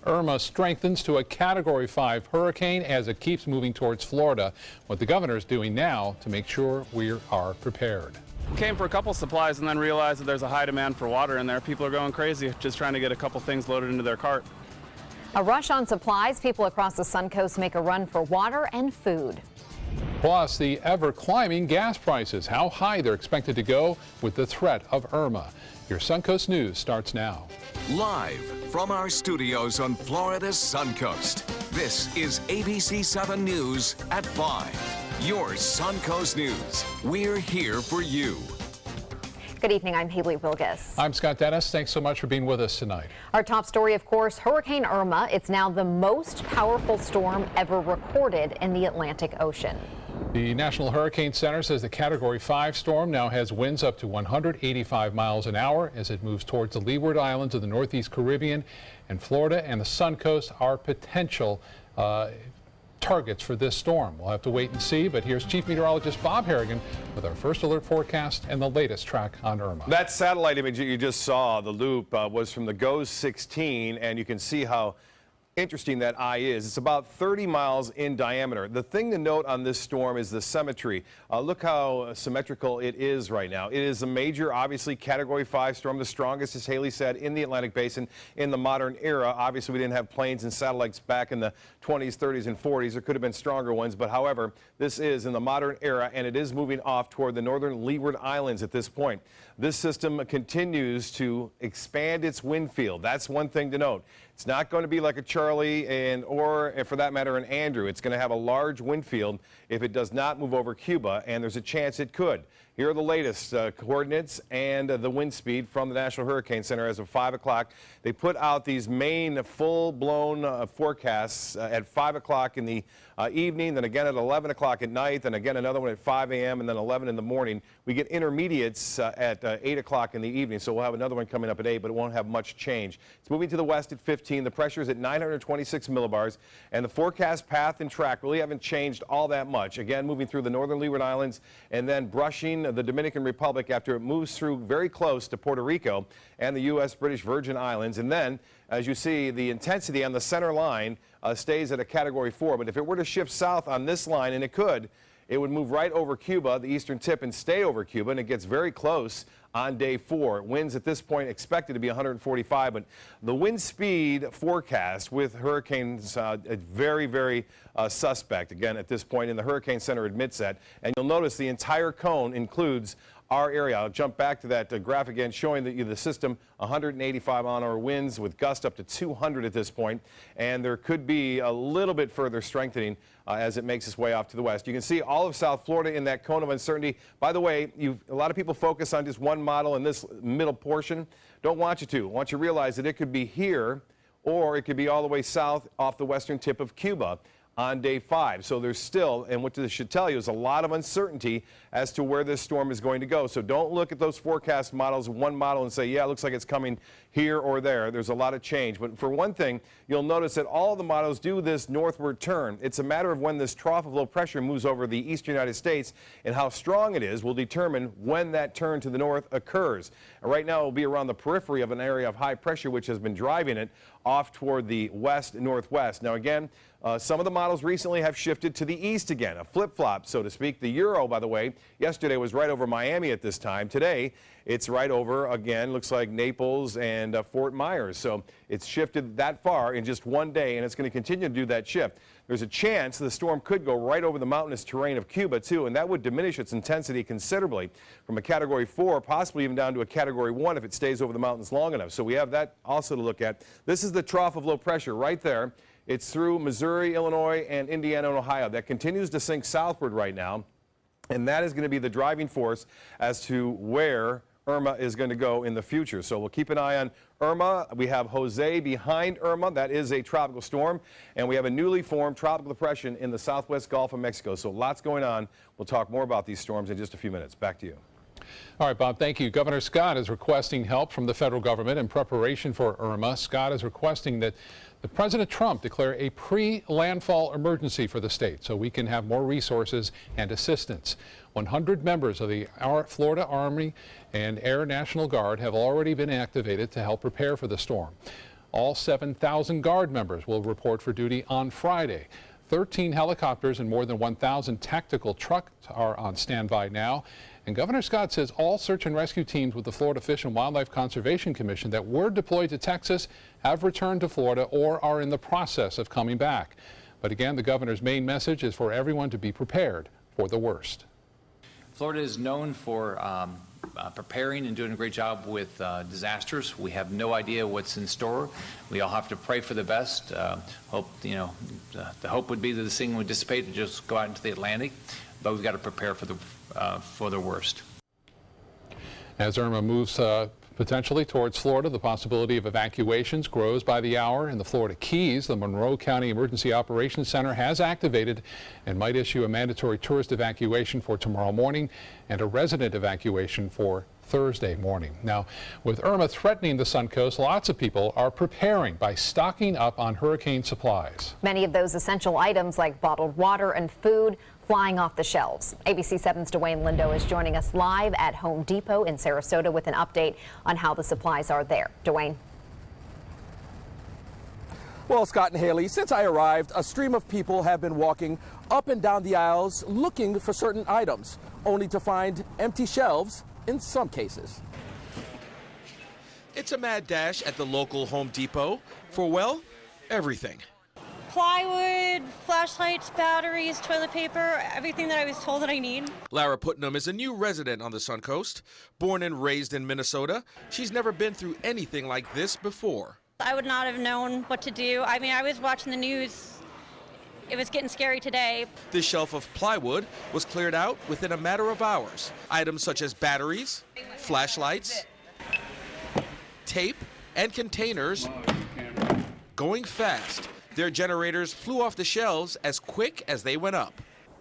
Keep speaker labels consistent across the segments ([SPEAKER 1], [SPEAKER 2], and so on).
[SPEAKER 1] Irma strengthens to a Category 5 hurricane as it keeps moving towards Florida. What the governor is doing now to make sure we are prepared.
[SPEAKER 2] Came for a couple supplies and then realized that there's a high demand for water in there. People are going crazy just trying to get a couple things loaded into their cart.
[SPEAKER 3] A rush on supplies. People across the Suncoast make a run for water and food.
[SPEAKER 1] Plus, the ever-climbing gas prices, how high they're expected to go with the threat of Irma. Your Suncoast News starts now.
[SPEAKER 4] Live from our studios on Florida's Suncoast, this is ABC 7 News at 5. Your Suncoast News. We're here for you.
[SPEAKER 3] Good evening, I'm Haley Wilgus.
[SPEAKER 1] I'm Scott Dennis. Thanks so much for being with us tonight.
[SPEAKER 3] Our top story, of course, Hurricane Irma. It's now the most powerful storm ever recorded in the Atlantic Ocean.
[SPEAKER 1] The National Hurricane Center says the Category 5 storm now has winds up to 185 miles an hour as it moves towards the Leeward Islands of the Northeast Caribbean, and Florida and the Suncoast are potential targets for this storm. We'll have to wait and see, but here's Chief Meteorologist Bob Harrigan with our first alert forecast and the latest track on Irma.
[SPEAKER 5] That satellite image that you just saw, the loop, was from the GOES 16, and you can see how interesting that eye is. It's about 30 miles in diameter. The thing to note on this storm is the symmetry. Look how symmetrical it is right now. It is a major, obviously, Category 5 storm, the strongest, as Haley said, in the Atlantic Basin in the modern era. Obviously, we didn't have planes and satellites back in the 20s, 30s, and 40s. There could have been stronger ones, but however, this is in the modern era, and it is moving off toward the northern Leeward Islands at this point. This system continues to expand its wind field. That's one thing to note. It's not going to be like a Charlie or for that matter an Andrew. It's going to have a large wind field if it does not move over Cuba, and there's a chance it could. Here are the latest coordinates and the wind speed from the National Hurricane Center as of 5 o'clock. They put out these main full-blown forecasts at 5 o'clock in the evening, then again at 11 o'clock at night, then again another one at 5 a.m., and then 11 in the morning. We get intermediates at 8 o'clock in the evening, so we'll have another one coming up at 8, but it won't have much change. It's moving to the west at 15. The pressure is at 926 millibars, and the forecast path and track really haven't changed all that much. Again, moving through the northern Leeward Islands and then brushing the Dominican Republic after it moves through very close to Puerto Rico and the U.S. British Virgin Islands. And then, as you see, the intensity on the center line stays at a Category 4. But if it were to shift south on this line, and it could, it would move right over Cuba, the eastern tip, and stay over Cuba, and it gets very close on day 4. Winds at this point expected to be 145, but the wind speed forecast with hurricanes very, very suspect. Again, at this point, and the Hurricane Center admits that. And you'll notice the entire cone includes our area. I'll jump back to that graph again, showing that the system 185 mile-an-hour winds with gusts up to 200 at this point, and there could be a little bit further strengthening as it makes its way off to the west. You can see all of South Florida in that cone of uncertainty. By the way, a lot of people focus on just one model in this middle portion. Don't want you to. I want you to realize that it could be here, or it could be all the way south off the western tip of Cuba on day 5. So there's still, and what this should tell you is a lot of uncertainty as to where this storm is going to go. So don't look at those forecast models, one model, and say, yeah, it looks like it's coming here or there. There's a lot of change. But for one thing, you'll notice that all of the models do this northward turn. It's a matter of when this trough of low pressure moves over the eastern United States, and how strong it is will determine when that turn to the north occurs. And right now it will be around the periphery of an area of high pressure which has been driving it off toward the west-northwest. Now again, some of the models recently have shifted to the east again, a flip-flop, so to speak. The Euro, by the way, yesterday was right over Miami at this time. Today, it's right over, again, looks like Naples and Fort Myers. So it's shifted that far in just one day, and it's going to continue to do that shift. There's a chance the storm could go right over the mountainous terrain of Cuba, too, and that would diminish its intensity considerably from a Category 4, possibly even down to a Category 1 if it stays over the mountains long enough. So we have that also to look at. This is the trough of low pressure right there. It's through Missouri, Illinois, and Indiana and Ohio. That continues to sink southward right now, and that is going to be the driving force as to where Irma is going to go in the future. So we'll keep an eye on Irma. We have Jose behind Irma. That is a tropical storm, and we have a newly formed tropical depression in the southwest Gulf of Mexico. So lots going on. We'll talk more about these storms in just a few minutes. Back to you.
[SPEAKER 1] All right, Bob, thank you. Governor Scott is requesting help from the federal government in preparation for Irma. Scott is requesting that President Trump declare a pre-landfall emergency for the state so we can have more resources and assistance. 100 members of the Florida Army and Air National Guard have already been activated to help prepare for the storm. All 7,000 Guard members will report for duty on Friday. 13 helicopters and more than 1,000 tactical trucks are on standby now. And Governor Scott says all search and rescue teams with the Florida Fish and Wildlife Conservation Commission that were deployed to Texas have returned to Florida or are in the process of coming back. But again, the governor's main message is for everyone to be prepared for the worst.
[SPEAKER 6] Florida is known for preparing and doing a great job with disasters. We have no idea what's in store. We all have to pray for the best. The hope would be that this thing would dissipate and just go out into the Atlantic, but we've got to prepare for the worst.
[SPEAKER 1] As Irma moves potentially towards Florida, the possibility of evacuations grows by the hour. In the Florida Keys, the Monroe County Emergency Operations Center has activated and might issue a mandatory tourist evacuation for tomorrow morning and a resident evacuation for Thursday morning. Now, with Irma threatening the Suncoast, lots of people are preparing by stocking up on hurricane supplies.
[SPEAKER 3] Many of those essential items like bottled water and food flying off the shelves. ABC 7's Dwayne Lindo is joining us live at Home Depot in Sarasota with an update on how the supplies are there. Dwayne.
[SPEAKER 7] Well, Scott and Haley, since I arrived, a stream of people have been walking up and down the aisles looking for certain items, only to find empty shelves in some cases.
[SPEAKER 8] It's a mad dash at the local Home Depot for, well, everything.
[SPEAKER 9] Plywood, flashlights, batteries, toilet paper, everything that I was told that I need.
[SPEAKER 8] Lara Putnam is a new resident on the Suncoast. Born and raised in Minnesota, she's never been through anything like this before.
[SPEAKER 9] I would not have known what to do. I mean, I was watching the news. It was getting scary today.
[SPEAKER 8] This shelf of plywood was cleared out within a matter of hours. Items such as batteries, flashlights, tape, and containers going fast. Their generators flew off the shelves as quick as they went up.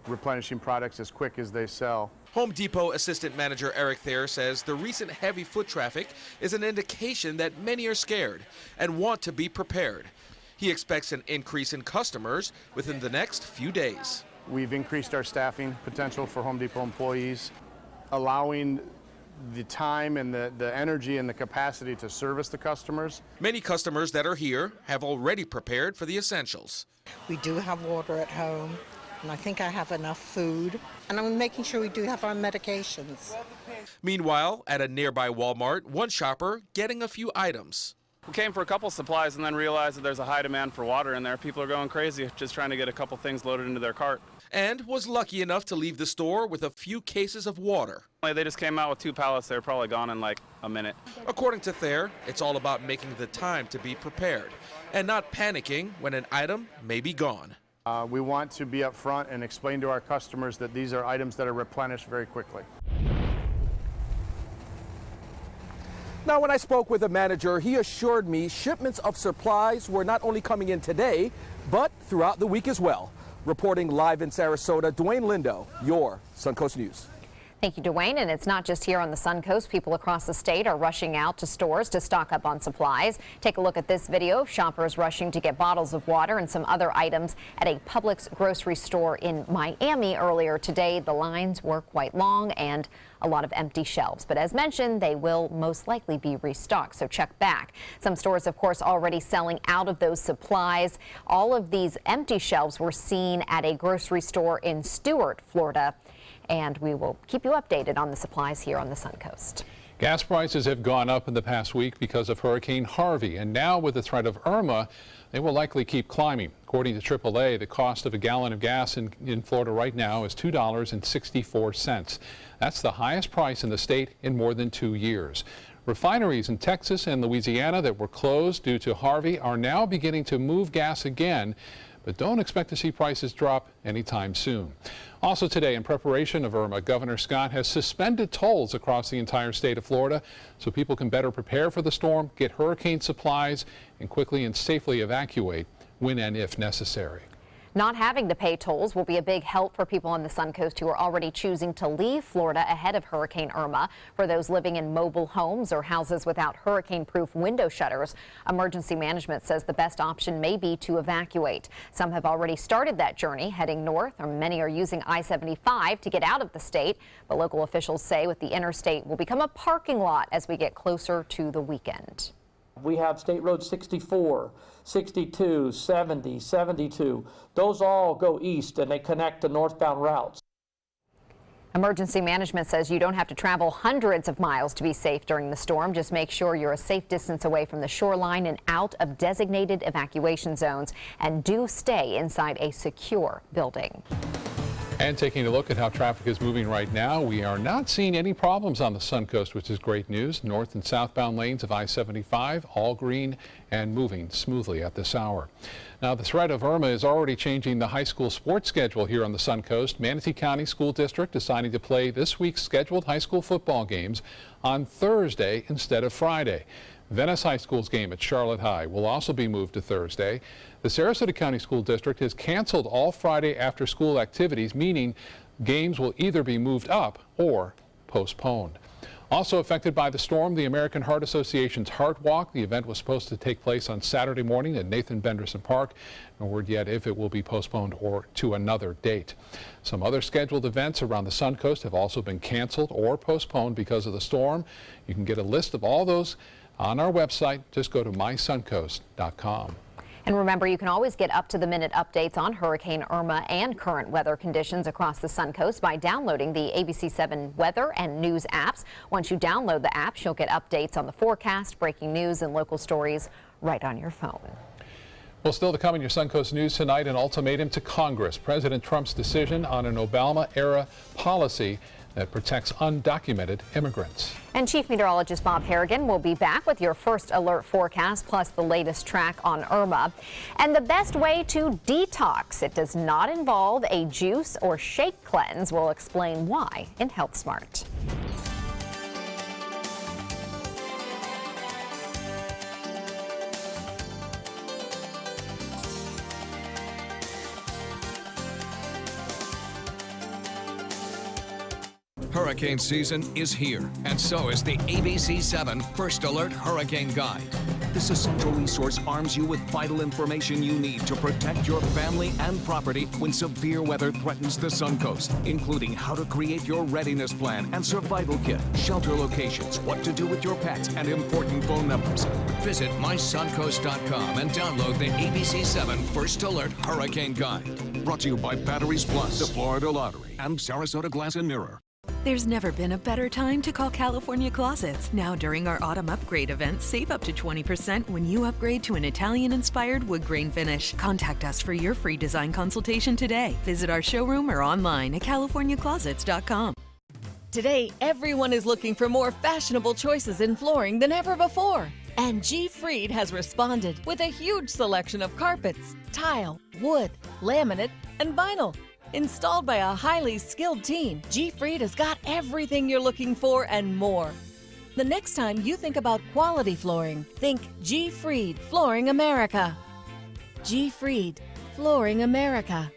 [SPEAKER 10] Replenishing products as quick as they sell.
[SPEAKER 8] Home Depot Assistant Manager Eric Thayer says the recent heavy foot traffic is an indication that many are scared and want to be prepared. He expects an increase in customers within the next few days.
[SPEAKER 10] We've increased our staffing potential for Home Depot employees, allowing the time and the energy and the capacity to service the customers.
[SPEAKER 8] Many customers that are here have already prepared for the essentials.
[SPEAKER 11] We do have water at home, and I think I have enough food, and I'm making sure we do have our medications.
[SPEAKER 8] Meanwhile, at a nearby Walmart, one shopper getting a few items.
[SPEAKER 2] We came for a couple supplies and then realized that there's a high demand for water in there. People are going crazy just trying to get a couple things loaded into their cart.
[SPEAKER 8] And was lucky enough to leave the store with a few cases of water.
[SPEAKER 2] They just came out with 2 pallets. They were probably gone in like a minute.
[SPEAKER 8] According to Thayer, it's all about making the time to be prepared and not panicking when an item may be gone.
[SPEAKER 10] We want to be up front and explain to our customers that these are items that are replenished very quickly.
[SPEAKER 7] Now, when I spoke with a manager, he assured me shipments of supplies were not only coming in today, but throughout the week as well. Reporting live in Sarasota, Dwayne Lindo, your Suncoast News.
[SPEAKER 3] Thank you, Dwayne. And it's not just here on the Suncoast. People across the state are rushing out to stores to stock up on supplies. Take a look at this video of shoppers rushing to get bottles of water and some other items at a Publix grocery store in Miami earlier today. The lines were quite long and a lot of empty shelves. But as mentioned, they will most likely be restocked, so check back. Some stores, of course, already selling out of those supplies. All of these empty shelves were seen at a grocery store in Stuart, Florida. And we will keep you updated on the supplies here on the Suncoast.
[SPEAKER 1] Gas prices have gone up in the past week because of Hurricane Harvey, and now with the threat of Irma, they will likely keep climbing. According to AAA, the cost of a gallon of gas in Florida right now is $2.64. That's the highest price in the state in more than 2 years. Refineries in Texas and Louisiana that were closed due to Harvey are now beginning to move gas again, but don't expect to see prices drop anytime soon. Also today, in preparation of Irma, Governor Scott has suspended tolls across the entire state of Florida so people can better prepare for the storm, get hurricane supplies, and quickly and safely evacuate when and if necessary.
[SPEAKER 3] Not having to pay tolls will be a big help for people on the Suncoast who are already choosing to leave Florida ahead of Hurricane Irma. For those living in mobile homes or houses without hurricane-proof window shutters, emergency management says the best option may be to evacuate. Some have already started that journey, heading north, or many are using I-75 to get out of the state. But local officials say with the interstate will become a parking lot as we get closer to the weekend.
[SPEAKER 12] We have State Road 64, 62, 70, 72. Those all go east and they connect to northbound routes.
[SPEAKER 3] Emergency management says you don't have to travel hundreds of miles to be safe during the storm. Just make sure you're a safe distance away from the shoreline and out of designated evacuation zones, and do stay inside a secure building.
[SPEAKER 1] And taking a look at how traffic is moving right now, we are not seeing any problems on the SUNCOAST, which is great news. North and southbound lanes of I-75, all green and moving smoothly at this hour. Now, the threat of Irma is already changing the high school sports schedule here on the SUNCOAST. Manatee County School District deciding to play this week's scheduled high school football games on Thursday instead of Friday. Venice High School's game at Charlotte High will also be moved to Thursday. The Sarasota County School District has canceled all Friday after school activities, meaning games will either be moved up or postponed. Also affected by the storm, the American Heart Association's Heart Walk. The event was supposed to take place on Saturday morning at Nathan Benderson Park. No word yet if it will be postponed or to another date. Some other scheduled events around the SUNCOAST have also been canceled or postponed because of the storm. You can get a list of all those on our website. Just go to mysuncoast.com.
[SPEAKER 3] And remember, you can always get up-to-the-minute updates on Hurricane Irma and current weather conditions across the SUNCOAST by downloading the ABC7 weather and news apps. Once you download the apps, you'll get updates on the forecast, breaking news, and local stories right on your phone.
[SPEAKER 1] Well, still to come in your SUNCOAST news tonight, an ultimatum to Congress. President Trump's decision on an Obama-era policy that protects undocumented immigrants.
[SPEAKER 3] And Chief Meteorologist Bob Harrigan will be back with your first alert forecast, plus the latest track on Irma. And the best way to detox. It does not involve a juice or shake cleanse. We'll explain why in Health Smart.
[SPEAKER 4] Hurricane season is here, and so is the ABC7 First Alert Hurricane Guide. This essential resource arms you with vital information you need to protect your family and property when severe weather threatens the SUNCOAST, including how to create your readiness plan and survival kit, shelter locations, what to do with your pets, and important phone numbers. Visit mysuncoast.com and download the ABC7 First Alert Hurricane Guide. Brought to you by Batteries Plus, the Florida Lottery, and Sarasota Glass and Mirror.
[SPEAKER 13] There's never been a better time to call California Closets. Now during our autumn upgrade event, save up to 20% when you upgrade to an Italian-inspired wood grain finish. Contact us for your free design consultation today. Visit our showroom or online at californiaclosets.com.
[SPEAKER 14] Today, everyone is looking for more fashionable choices in flooring than ever before. And G. Fried has responded with a huge selection of carpets, tile, wood, laminate, and vinyl. Installed by a highly skilled team, G. Fried has got everything you're looking for and more. The next time you think about quality flooring, think G. Fried Flooring America. G. Fried Flooring America.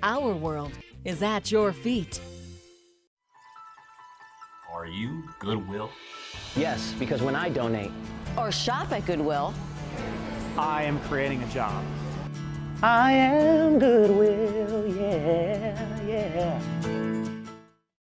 [SPEAKER 14] Our world is at your feet.
[SPEAKER 15] Are you Goodwill?
[SPEAKER 16] Yes, because when I donate
[SPEAKER 17] or shop at Goodwill,
[SPEAKER 18] I am creating a job.
[SPEAKER 16] I am Goodwill, yeah, yeah.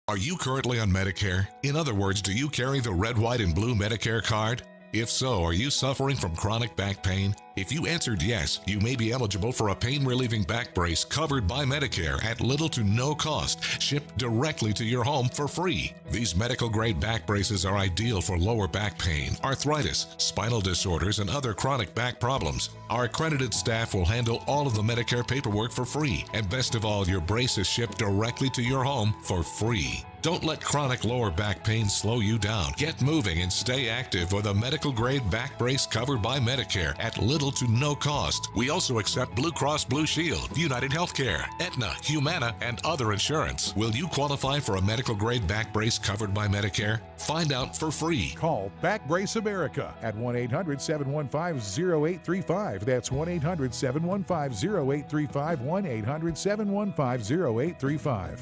[SPEAKER 19] Are you currently on Medicare? In other words, do you carry the red, white, and blue Medicare card? If so, are you suffering from chronic back pain? If you answered yes, you may be eligible for a pain-relieving back brace covered by Medicare at little to no cost, shipped directly to your home for free. These medical-grade back braces are ideal for lower back pain, arthritis, spinal disorders, and other chronic back problems. Our accredited staff will handle all of the Medicare paperwork for free, and best of all, your brace is shipped directly to your home for free. Don't let chronic lower back pain slow you down. Get moving and stay active with a medical-grade back brace covered by Medicare at little to no cost. We also accept Blue Cross Blue Shield, United Healthcare, Aetna, Humana, and other insurance. Will you qualify for a medical-grade back brace covered by Medicare? Find out for free.
[SPEAKER 20] Call Back Brace America at 1-800-715-0835. That's 1-800-715-0835, 1-800-715-0835.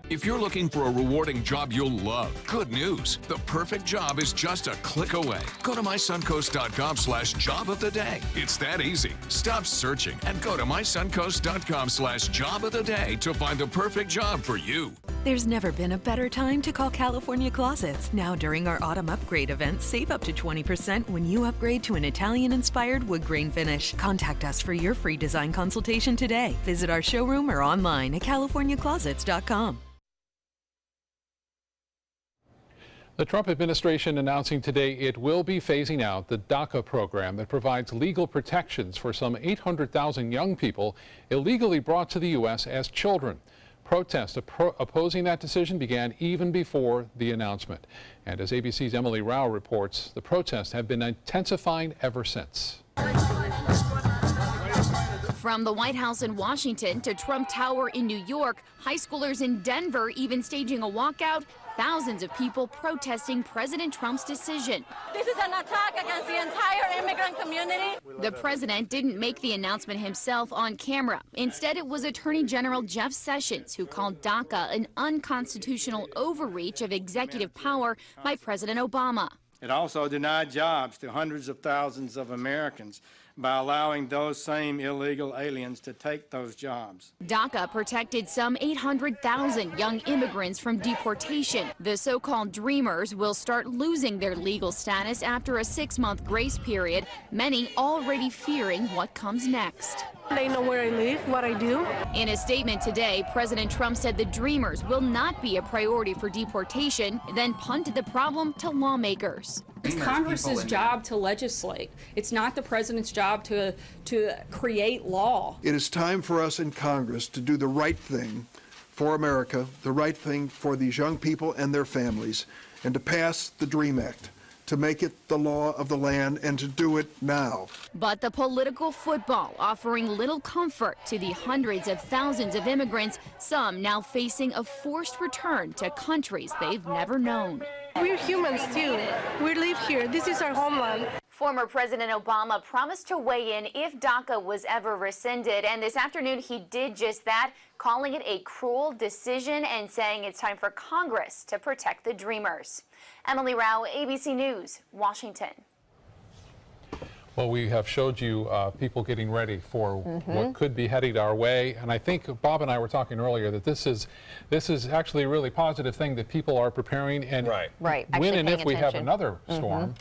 [SPEAKER 4] If you're looking for a rewarding job you'll love, good news. The perfect job is just a click away. Go to mysuncoast.com/job of the day. It's that easy. Stop searching and go to mysuncoast.com/job of the day to find the perfect job for you.
[SPEAKER 13] There's never been a better time to call California Closets. Now during our autumn upgrade event, save up to 20% when you upgrade to an Italian-inspired wood grain finish. Contact us for your free design consultation today. Visit our showroom or online at californiaclosets.com.
[SPEAKER 1] The Trump administration announcing today it will be phasing out the DACA program that provides legal protections for some 800,000 young people illegally brought to the U.S. as children. Protests opposing that decision began even before the announcement. And as ABC's Emily Rao reports, the protests have been intensifying ever since.
[SPEAKER 21] From the White House in Washington to Trump Tower in New York, high schoolers in Denver even staging a walkout, thousands of people protesting President Trump's decision.
[SPEAKER 9] This is an attack against the entire immigrant community.
[SPEAKER 21] The president didn't make the announcement himself on camera. Instead, it was Attorney General Jeff Sessions who called DACA an unconstitutional overreach of executive power by President Obama.
[SPEAKER 22] It also denied jobs to hundreds of thousands of Americans by allowing those same illegal aliens to take those jobs.
[SPEAKER 21] DACA protected some 800,000 young immigrants from deportation. The so-called Dreamers will start losing their legal status after a 6-month grace period, many already fearing what comes next.
[SPEAKER 9] They know where I live, what I do.
[SPEAKER 21] In a statement today, President Trump said the Dreamers will not be a priority for deportation, then punted the problem to lawmakers.
[SPEAKER 23] It's Congress's job to legislate. It's not the president's job to create law.
[SPEAKER 24] It is time for us in Congress to do the right thing for America, the right thing for these young people and their families, and to pass the DREAM Act, to make it the law of the land, and to do it now.
[SPEAKER 21] But the political football offering little comfort to the hundreds of thousands of immigrants, some now facing a forced return to countries they've never known.
[SPEAKER 9] We're humans too. We live here. This is our homeland.
[SPEAKER 21] Former President Obama promised to weigh in if DACA was ever rescinded, and this afternoon he did just that, calling it a cruel decision and saying it's time for Congress to protect the Dreamers. Emily Rao, ABC News, Washington.
[SPEAKER 1] Well, we have showed you people getting ready for what could be heading our way, and I think Bob and I were talking earlier that this is actually a really positive thing that people are preparing, and when and if we have another storm,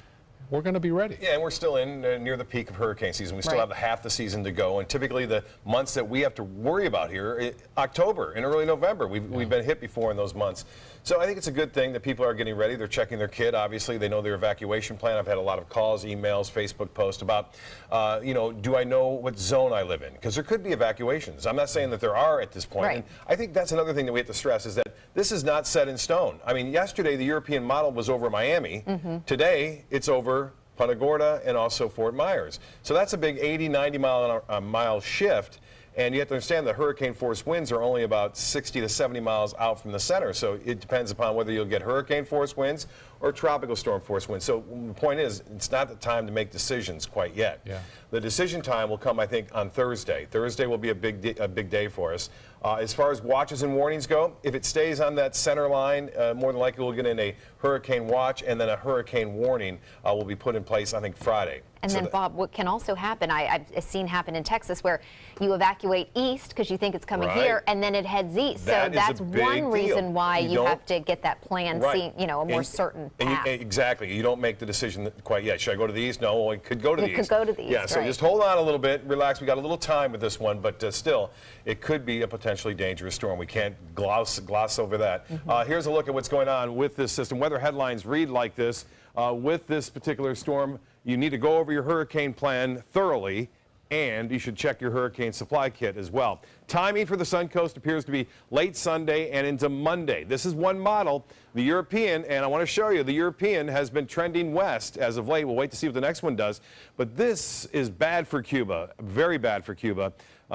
[SPEAKER 1] we're going to be ready.
[SPEAKER 5] Yeah, and we're still in near the peak of hurricane season. We still have half the season to go, and typically the months that we have to worry about here, October and early November, we've been hit before in those months. So I think it's a good thing that people are getting ready. They're checking their kit, obviously. They know their evacuation plan. I've had a lot of calls, emails, Facebook posts about, do I know what zone I live in? Because there could be evacuations. I'm not saying that there are at this point. And I think that's another thing that we have to stress is that this is not set in stone. I mean, yesterday the European model was over Miami. Today it's over Punta Gorda and also Fort Myers. So that's a big 80, 90 mile shift. And you have to understand that hurricane force winds are only about 60 to 70 miles out from the center. So it depends upon whether you'll get hurricane force winds or tropical storm force winds. So the point is, it's not the time to make decisions quite yet. The decision time will come, I think, on Thursday. Thursday will be a big day for us. As far as watches and warnings go, if it stays on that center line, more than likely we'll get in a hurricane watch, and then a hurricane warning will be put in place, I think, Friday.
[SPEAKER 3] And then, Bob, what can also happen, I've seen happen in Texas, where you evacuate east because you think it's coming here, and then it heads east. So that's one reason why you have to get that plan, a more certain path.
[SPEAKER 5] Exactly. You don't make the decision quite yet. Should I go to the east? No, it could go to the east.
[SPEAKER 3] It could go to the east,
[SPEAKER 5] yeah, so just hold on a little bit, relax. We got a little time with this one, but still, it could be a potentially dangerous storm. We can't gloss over that. Here's a look at what's going on with this system. Weather headlines read like this. With this particular storm, you need to go over your hurricane plan thoroughly, and you should check your hurricane supply kit as well. Timing for the SUNCOAST appears to be late Sunday and into Monday. This is one model. The European, and I want to show you, the European has been trending west as of late. We'll wait to see what the next one does. But this is bad for Cuba, very bad for Cuba.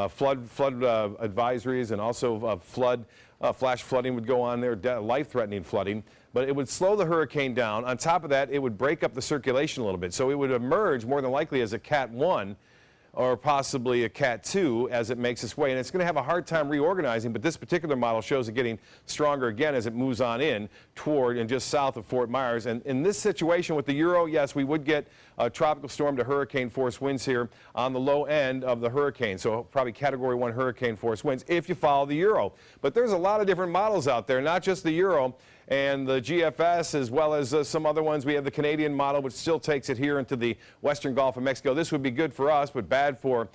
[SPEAKER 5] Flood advisories and also flash flooding would go on there, life-threatening flooding. But it would slow the hurricane down. On top of that, it would break up the circulation a little bit. So it would emerge more than likely as a Cat 1 or possibly a Cat 2 as it makes its way. And it's going to have a hard time reorganizing, but this particular model shows it getting stronger again as it moves on in toward and just south of Fort Myers. And in this situation with the Euro, yes, we would get tropical storm to hurricane force winds here on the low end of the hurricane. So probably Category 1 hurricane force winds if you follow the Euro. But there's a lot of different models out there, not just the Euro and the GFS, as well as some other ones. We have the Canadian model, which still takes it here into the western Gulf of Mexico. This would be good for us, but bad for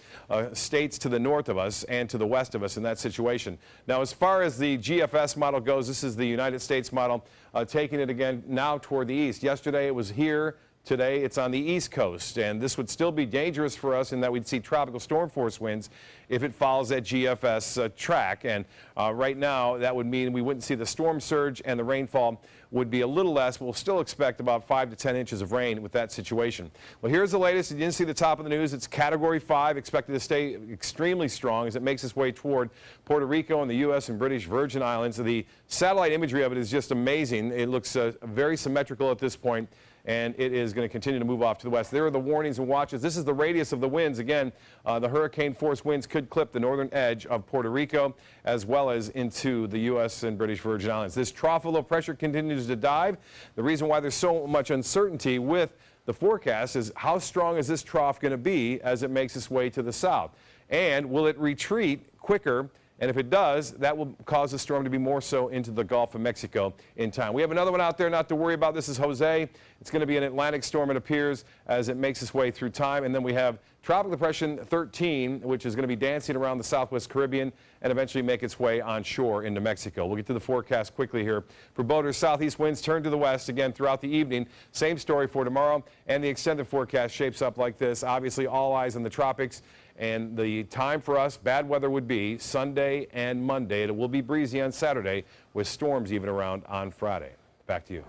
[SPEAKER 5] states to the north of us and to the west of us in that situation. Now, as far as the GFS model goes, this is the United States model, taking it again now toward the east. Yesterday it was here. Today it's on the east coast, and this would still be dangerous for us in that we'd see tropical storm force winds if it follows that GFS track. And right now that would mean we wouldn't see the storm surge, and the rainfall would be a little less, but we'll still expect about 5 to 10 inches of rain with that situation. Well, here's the latest. You didn't see the top of the news. It's Category 5, expected to stay extremely strong as it makes its way toward Puerto Rico and the U.S. and British Virgin Islands. The satellite imagery of it is just amazing. It looks very symmetrical at this point, and it is going to continue to move off to the west. There are the warnings and watches. This is the radius of the winds. Again, the hurricane force winds could clip the northern edge of Puerto Rico as well as into the U.S. and British Virgin Islands. This trough of low pressure continues to dive. The reason why there's so much uncertainty with the forecast is how strong is this trough going to be as it makes its way to the south? And will it retreat quicker? And if it does, that will cause the storm to be more so into the Gulf of Mexico in time. We have another one out there not to worry about. This is Jose. It's going to be an Atlantic storm, it appears, as it makes its way through time. And then we have Tropical Depression 13, which is going to be dancing around the southwest Caribbean and eventually make its way onshore into Mexico. We'll get to the forecast quickly here. For boaters, southeast winds turn to the west again throughout the evening. Same story for tomorrow. And the extended forecast shapes up like this. Obviously, all eyes on the tropics. And the time for us, bad weather would be Sunday and Monday. It will be breezy on Saturday with storms even around on Friday. Back to you.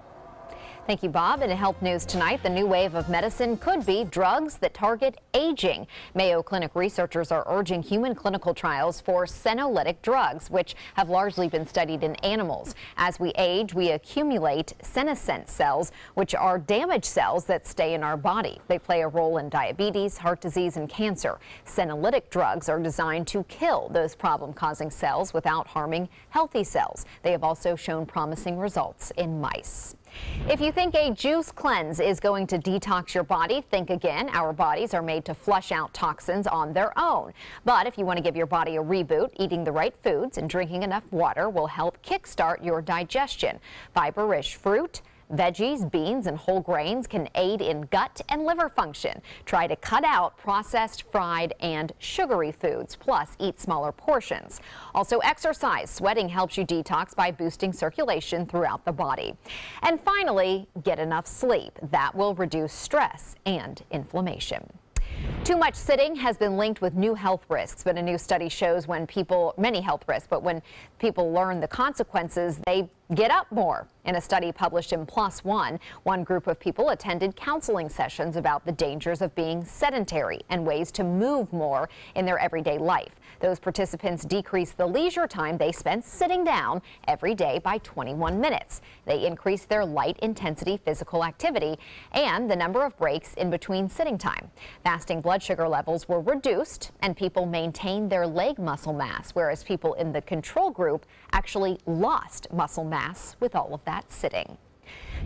[SPEAKER 3] Thank you, Bob. In health news tonight, the new wave of medicine could be drugs that target aging. Mayo Clinic researchers are urging human clinical trials for senolytic drugs, which have largely been studied in animals. As we age, we accumulate senescent cells, which are damaged cells that stay in our body. They play a role in diabetes, heart disease, and cancer. Senolytic drugs are designed to kill those problem-causing cells without harming healthy cells. They have also shown promising results in mice. If you think a juice cleanse is going to detox your body, think again. Our bodies are made to flush out toxins on their own. But if you want to give your body a reboot, eating the right foods and drinking enough water will help kickstart your digestion. Fiber-rich fruit, veggies, beans, and whole grains can aid in gut and liver function. Try to cut out processed, fried, and sugary foods, plus eat smaller portions. Also exercise. Sweating helps you detox by boosting circulation throughout the body. And finally, get enough sleep. That will reduce stress and inflammation. Too much sitting has been linked with new health risks, but a new study shows many health risks, but when people learn the consequences, they get up more. In a study published in PLOS ONE, one group of people attended counseling sessions about the dangers of being sedentary and ways to move more in their everyday life. Those participants decreased the leisure time they spent sitting down every day by 21 minutes. They increased their light intensity physical activity and the number of breaks in between sitting time. Fasting blood sugar levels were reduced and people maintained their leg muscle mass, whereas people in the control group actually lost muscle mass with all of that sitting.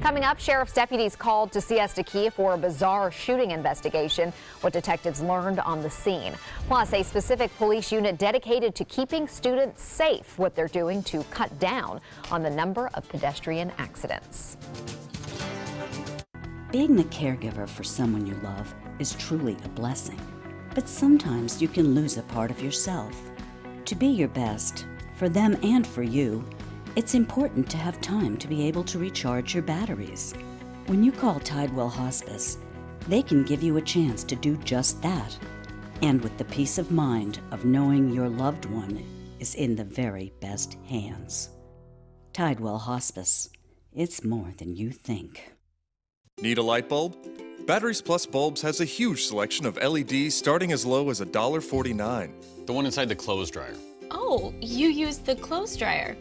[SPEAKER 3] Coming up, sheriff's deputies called to Siesta Key for a bizarre shooting investigation, what detectives learned on the scene. Plus, a specific police unit dedicated to keeping students safe, what they're doing to cut down on the number of pedestrian accidents.
[SPEAKER 2] Being the caregiver for someone you love is truly a blessing, but sometimes you can lose a part of yourself. To be your best, for them and for you, it's important to have time to be able to recharge your batteries. When you call Tidewell Hospice, they can give you a chance to do just that, and with the peace of mind of knowing your loved one is in the very best hands. Tidewell Hospice. It's more than you think.
[SPEAKER 6] Need a light bulb? Batteries Plus Bulbs has a huge selection of LEDs starting as low as $1.49.
[SPEAKER 8] The one inside the clothes dryer.
[SPEAKER 11] Oh, you use the clothes dryer.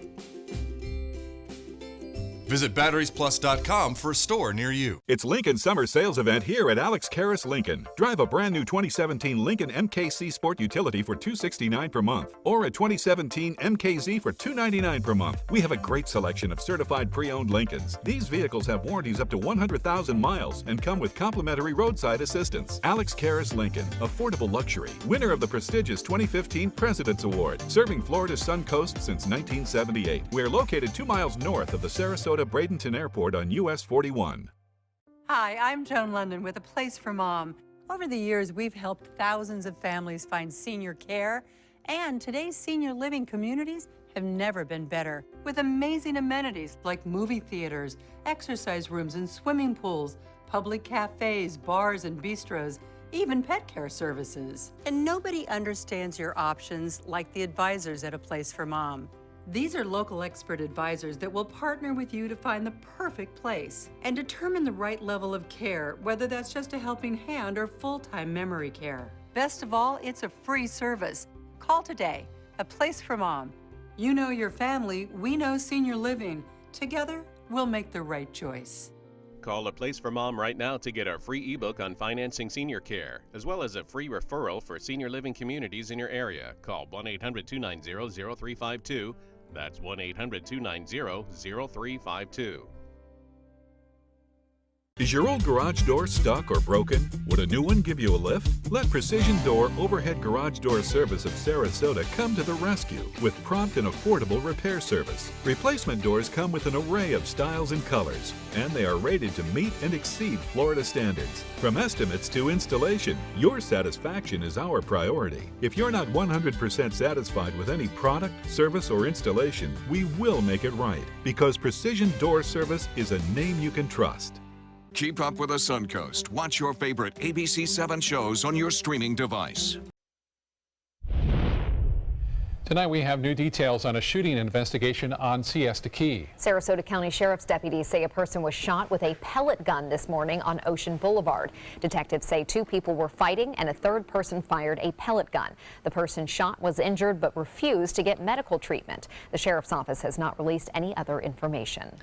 [SPEAKER 6] Visit batteriesplus.com for a store near you.
[SPEAKER 7] It's Lincoln Summer Sales Event here at Alex Karras Lincoln. Drive a brand new 2017 Lincoln MKC Sport Utility for $269 per month, or a 2017 MKZ for $299 per month. We have a great selection of certified pre-owned Lincolns. These vehicles have warranties up to 100,000 miles and come with complimentary roadside assistance. Alex Karras Lincoln, affordable luxury, winner of the prestigious 2015 President's Award, serving Florida's SUNCOAST since 1978. We're located 2 miles north of the Sarasota Bradenton Airport on US 41.
[SPEAKER 8] Hi, I'm Joan London with A Place for Mom. Over the years, we've helped thousands of families find senior care, and today's senior living communities have never been better, with amazing amenities like movie theaters, exercise rooms and swimming pools, public cafes, bars and bistros, even pet care services. And nobody understands your options like the advisors at A Place for Mom. These are local expert advisors that will partner with you to find the perfect place and determine the right level of care, whether that's just a helping hand or full-time memory care. Best of all, it's a free service. Call today. A Place for Mom. You know your family, we know senior living. Together, we'll make the right choice.
[SPEAKER 10] Call A Place for Mom right now to get our free ebook on financing senior care, as well as a free referral for senior living communities in your area. Call 1-800-290-0352. That's 1-800-290-0352.
[SPEAKER 7] Is your old garage door stuck or broken? Would a new one give you a lift? Let Precision Door Overhead Garage Door Service of Sarasota come to the rescue with prompt and affordable repair service. Replacement doors come with an array of styles and colors, and they are rated to meet and exceed Florida standards. From estimates to installation, your satisfaction is our priority. If you're not 100% satisfied with any product, service, or installation, we will make it right, because Precision Door Service is a name you can trust.
[SPEAKER 4] Keep up with the SUNCOAST. Watch your favorite ABC7 shows on your streaming device.
[SPEAKER 1] Tonight we have new details on a shooting investigation on Siesta Key.
[SPEAKER 3] Sarasota County Sheriff's deputies say a person was shot with a pellet gun this morning on Ocean Boulevard. Detectives say 2 people were fighting and a 3rd person fired a pellet gun. The person shot was injured but refused to get medical treatment. The sheriff's office has not released any other information.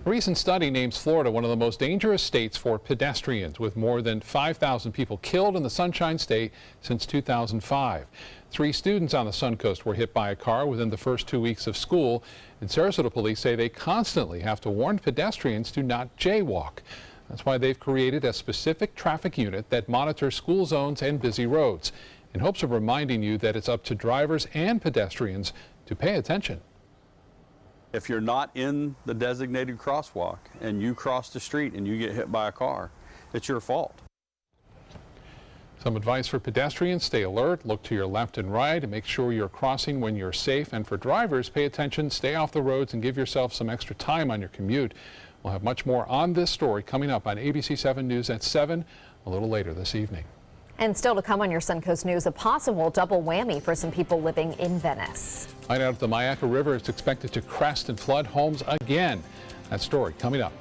[SPEAKER 1] A recent study names Florida one of the most dangerous states for pedestrians, with more than 5,000 people killed in the Sunshine State since 2005. 3 students on the SUNCOAST were hit by a car within the first 2 weeks of school, and Sarasota police say they constantly have to warn pedestrians to not jaywalk. That's why they've created a specific traffic unit that monitors school zones and busy roads, in hopes of reminding you that it's up to drivers and pedestrians to pay attention.
[SPEAKER 11] If you're not in the designated crosswalk and you cross the street and you get hit by a car, it's your fault.
[SPEAKER 1] Some advice for pedestrians: stay alert, look to your left and right, and make sure you're crossing when you're safe. And for drivers, pay attention, stay off the roads, and give yourself some extra time on your commute. We'll have much more on this story coming up on ABC 7 News at 7 a little later this evening.
[SPEAKER 3] And still to come on your SUNCOAST News, a possible double whammy for some people living in Venice.
[SPEAKER 1] Right out of the Mayaca River, it's expected to crest and flood homes again. That story coming up.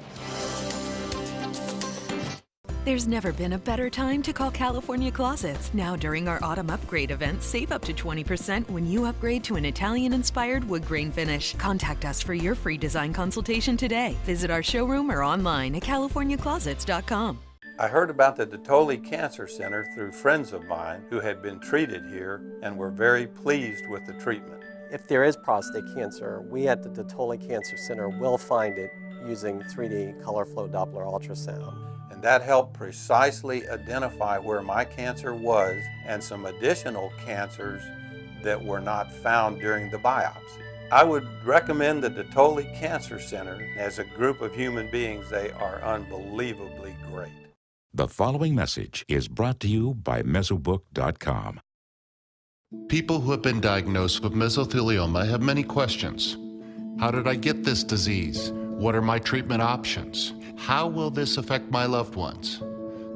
[SPEAKER 13] There's never been a better time to call California Closets. Now during our autumn upgrade event, save up to 20% when you upgrade to an Italian-inspired wood grain finish. Contact us for your free design consultation today. Visit our showroom or online at californiaclosets.com.
[SPEAKER 25] I heard about the Dottoli Cancer Center through friends of mine who had been treated here and were very pleased with the treatment.
[SPEAKER 26] If there is prostate cancer, we at the Dottoli Cancer Center will find it using 3D color flow Doppler ultrasound.
[SPEAKER 25] And that helped precisely identify where my cancer was and some additional cancers that were not found during the biopsy. I would recommend the Dottoli Cancer Center. As a group of human beings, they are unbelievably great.
[SPEAKER 27] The following message is brought to you by Mesobook.com.
[SPEAKER 28] People who have been diagnosed with mesothelioma have many questions. How did I get this disease? What are my treatment options? How will this affect my loved ones?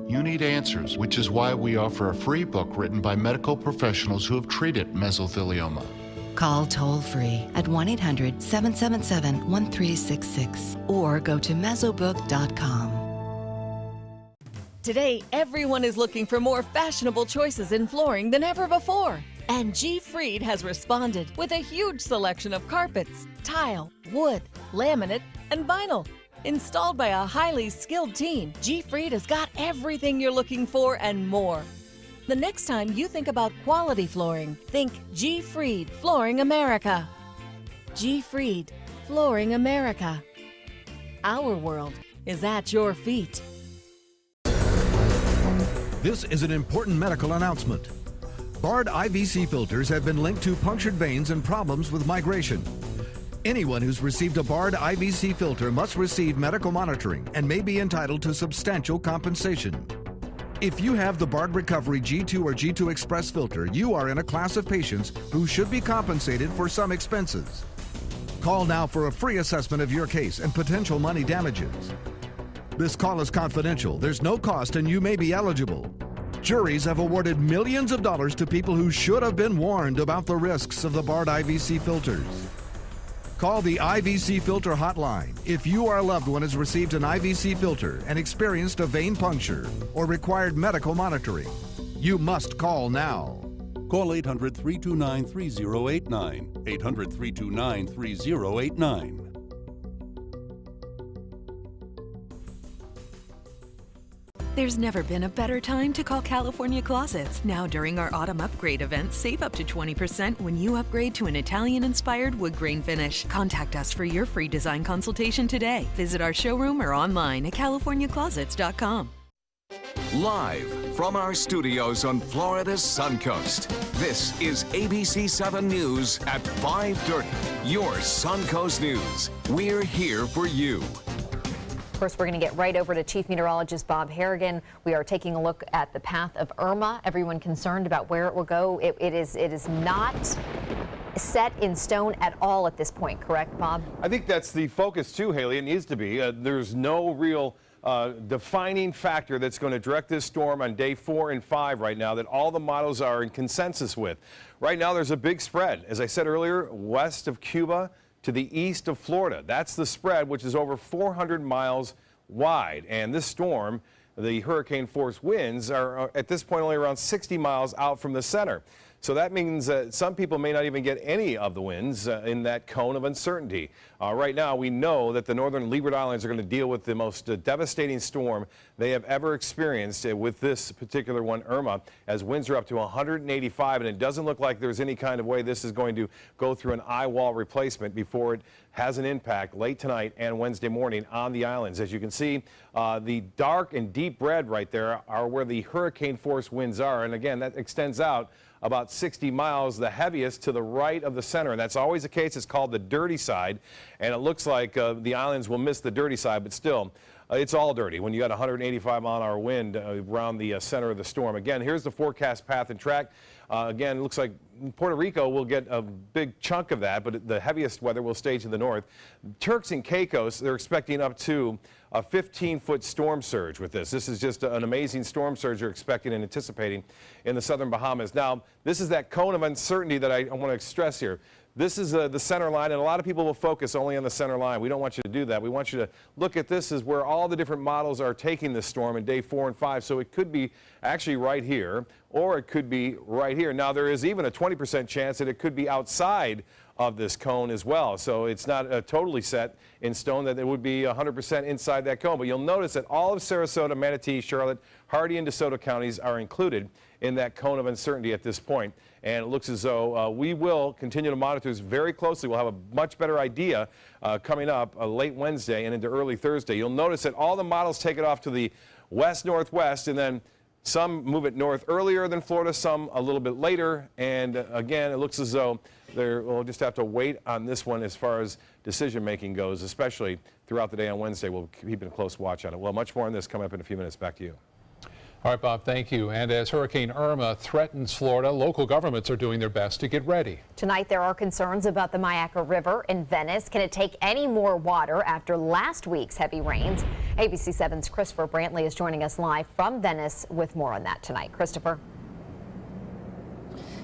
[SPEAKER 28] You need answers, which is why we offer a free book written by medical professionals who have treated mesothelioma.
[SPEAKER 29] Call toll-free at 1-800-777-1366 or go to Mesobook.com.
[SPEAKER 14] Today, everyone is looking for more fashionable choices in flooring than ever before. And G. Fried has responded with a huge selection of carpets, tile, wood, laminate, and vinyl. Installed by a highly skilled team, G-Freed has got everything you're looking for and more. The next time you think about quality flooring, think G-Freed Flooring America. G-Freed Flooring America. Our world is at your feet.
[SPEAKER 12] This is an important medical announcement. Bard IVC filters have been linked to punctured veins and problems with migration. Anyone who's received a Bard IVC filter must receive medical monitoring and may be entitled to substantial compensation. If you have the Bard Recovery G2 or G2 Express filter, you are in a class of patients who should be compensated for some expenses. Call now for a free assessment of your case and potential money damages. This call is confidential, there's no cost, and you may be eligible. Juries have awarded millions of dollars to people who should have been warned about the risks of the Bard IVC filters. Call the IVC Filter Hotline if your loved one has received an IVC filter and experienced a vein puncture or required medical monitoring. You must call now.
[SPEAKER 15] Call 800-329-3089. 800-329-3089.
[SPEAKER 13] There's never been a better time to call California Closets. Now during our autumn upgrade event, save up to 20% when you upgrade to an Italian-inspired wood grain finish. Contact us for your free design consultation today. Visit our showroom or online at californiaclosets.com.
[SPEAKER 4] Live from our studios on Florida's Suncoast, this is ABC 7 News at 5:30. Your Suncoast News. We're here for you.
[SPEAKER 3] Of course, we're going to get right over to Chief Meteorologist Bob Harrigan. We are taking a look at the path of Irma. Everyone concerned about where it will go. It is not set in stone at all at this point, correct, Bob?
[SPEAKER 5] I think that's the focus too, Haley. It needs to be. There's no real defining factor that's going to direct this storm on day 4 and 5 right now that all the models are in consensus with. Right now, there's a big spread. As I said earlier, west of Cuba to the east of Florida. That's the spread, which is over 400 miles wide. And this storm, the hurricane force winds, are at this point only around 60 miles out from the center. So that means that some people may not even get any of the winds in that cone of uncertainty. Right now, we know that the northern Leeward Islands are going to deal with the most devastating storm they have ever experienced with this particular one, Irma, as winds are up to 185, and it doesn't look like there's any kind of way this is going to go through an eye wall replacement before it has an impact late tonight and Wednesday morning on the islands. As you can see, the dark and deep red right there are where the hurricane force winds are, and again, that extends out about 60 miles, the heaviest to the right of the center. And that's always the case. It's called the dirty side. And it looks like the islands will miss the dirty side, but still, it's all dirty when you got 185-mile-an-hour wind around the center of the storm. Again, here's the forecast path and track. Again, it looks like Puerto Rico will get a big chunk of that, but the heaviest weather will stay to the north. Turks and Caicos, they're expecting up to a 15-foot storm surge with this. This is just an amazing storm surge you're expecting and anticipating in the southern Bahamas. Now, this is that cone of uncertainty that I want to stress here. This is the center line, and a lot of people will focus only on the center line. We don't want you to do that. We want you to look at this as where all the different models are taking this storm in day 4 and 5. So it could be actually right here, or it could be right here. Now, there is even a 20% chance that it could be outside of this cone as well. So it's not totally set in stone that it would be 100% inside that cone. But you'll notice that all of Sarasota, Manatee, Charlotte, Hardee, and DeSoto counties are included in that cone of uncertainty at this point. And it looks as though we will continue to monitor this very closely. We'll have a much better idea coming up late Wednesday and into early Thursday. You'll notice that all the models take it off to the west-northwest, and then some move it north earlier than Florida, some a little bit later. And again, it looks as though we'll just have to wait on this one as far as decision-making goes, especially throughout the day on Wednesday. We'll keep a close watch on it. Well, much more on this coming up in a few minutes. Back to you.
[SPEAKER 1] All right, Bob, thank you. And as Hurricane Irma threatens Florida, local governments are doing their best to get ready.
[SPEAKER 3] Tonight, there are concerns about the Mayaca River in Venice. Can it take any more water after last week's heavy rains? ABC 7's Christopher Brantley is joining us live from Venice with more on that tonight. Christopher.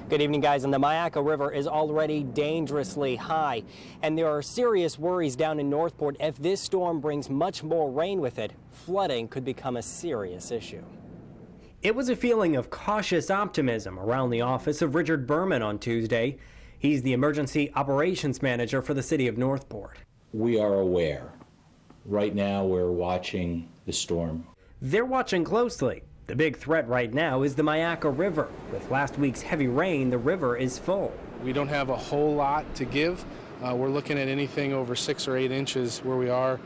[SPEAKER 16] Good evening, guys. And the Mayaca River is already dangerously high, and there are serious worries down in Northport. If this storm brings much more rain with it, flooding could become a serious issue.
[SPEAKER 17] It was a feeling of cautious optimism around the office of Richard Berman on Tuesday. He's the emergency operations manager for the city of Northport.
[SPEAKER 18] We are aware
[SPEAKER 9] Right now, we're watching the storm.
[SPEAKER 17] They're watching closely. The big threat right now is the Myakka River. With last week's heavy rain, the river is full.
[SPEAKER 15] We don't have a whole lot to give. We're looking at anything over 6 or 8 inches where we are,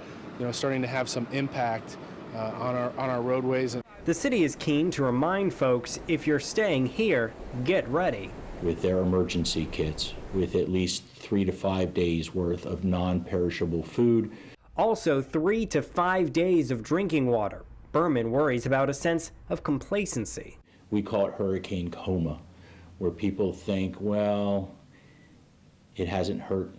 [SPEAKER 15] starting to have some impact on our roadways.
[SPEAKER 17] The city is keen to remind folks, if you're staying here, get ready.
[SPEAKER 9] With their emergency kits, with at least 3 to 5 days worth of non-perishable food.
[SPEAKER 17] Also 3 to 5 days of drinking water. Berman worries about a sense of complacency.
[SPEAKER 9] We call it hurricane coma, where people think, well, it hasn't hurt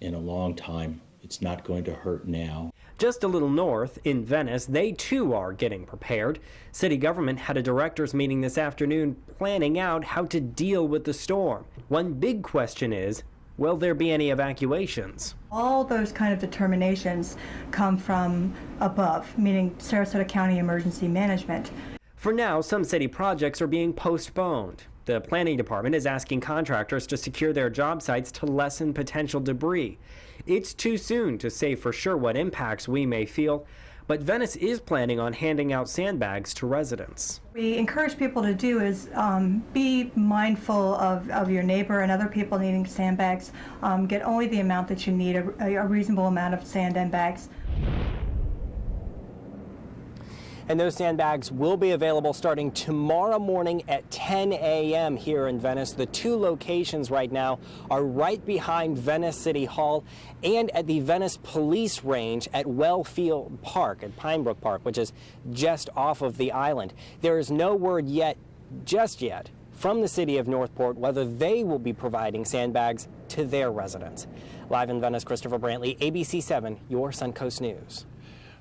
[SPEAKER 9] in a long time. It's not going to hurt now.
[SPEAKER 17] Just a little north, in Venice, they too are getting prepared. City government had a directors meeting this afternoon planning out how to deal with the storm. One big question is, will there be any evacuations?
[SPEAKER 18] All those kind of determinations come from above, meaning Sarasota County Emergency Management.
[SPEAKER 17] For now, some city projects are being postponed. The planning department is asking contractors to secure their job sites to lessen potential debris. It's too soon to say for sure what impacts we may feel, but Venice is planning on handing out sandbags to residents.
[SPEAKER 18] We encourage people to do is be mindful of your neighbor and other people needing sandbags. Get only the amount that you need, a reasonable amount of sand and bags.
[SPEAKER 16] And those sandbags will be available starting tomorrow morning at 10 a.m. here in Venice. The 2 locations right now are right behind Venice City Hall and at the Venice Police Range at Wellfield Park, at Pinebrook Park, which is just off of the island. There is no word just yet, from the city of Northport whether they will be providing sandbags to their residents. Live in Venice, Christopher Brantley, ABC 7, your Suncoast News.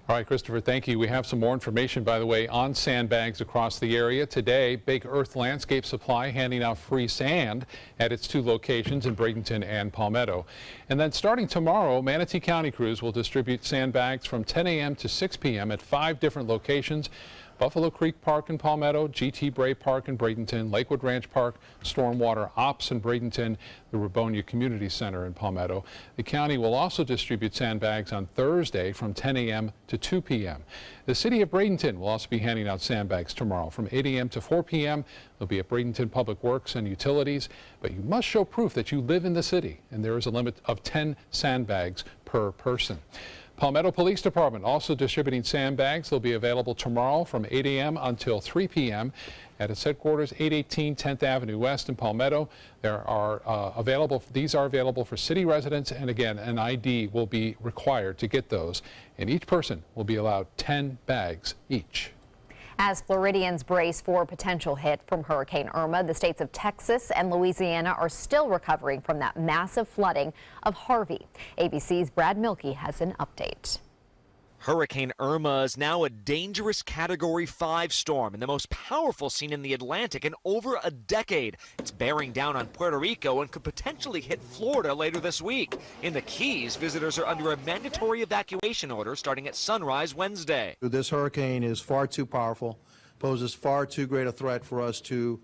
[SPEAKER 1] All right, Christopher, thank you. We have some more information, by the way, on sandbags across the area. Today, Big Earth Landscape Supply handing out free sand at its 2 locations in Bradenton and Palmetto. And then starting tomorrow, Manatee County crews will distribute sandbags from 10 a.m. to 6 p.m. at 5 different locations: Buffalo Creek Park in Palmetto, GT Bray Park in Bradenton, Lakewood Ranch Park, Stormwater Ops in Bradenton, the Rabonia Community Center in Palmetto. The county will also distribute sandbags on Thursday from 10 a.m. to 2 p.m. The city of Bradenton will also be handing out sandbags tomorrow from 8 a.m. to 4 p.m. They'll be at Bradenton Public Works and Utilities, but you must show proof that you live in the city, and there is a limit of 10 sandbags per person. Palmetto Police Department also distributing sandbags. They'll be available tomorrow from 8 a.m. until 3 p.m. at its headquarters, 818 10th Avenue West in Palmetto. These are available for city residents, and again, an ID will be required to get those, and each person will be allowed 10 bags each.
[SPEAKER 3] As Floridians brace for a potential hit from Hurricane Irma, the states of Texas and Louisiana are still recovering from that massive flooding of Harvey. ABC's Brad Milkey has an update.
[SPEAKER 19] Hurricane Irma is now a dangerous Category 5 storm and the most powerful seen in the Atlantic in over a decade. It's bearing down on Puerto Rico and could potentially hit Florida later this week. In the Keys, visitors are under a mandatory evacuation order starting at sunrise Wednesday.
[SPEAKER 20] This hurricane is far too powerful, poses far too great a threat for us to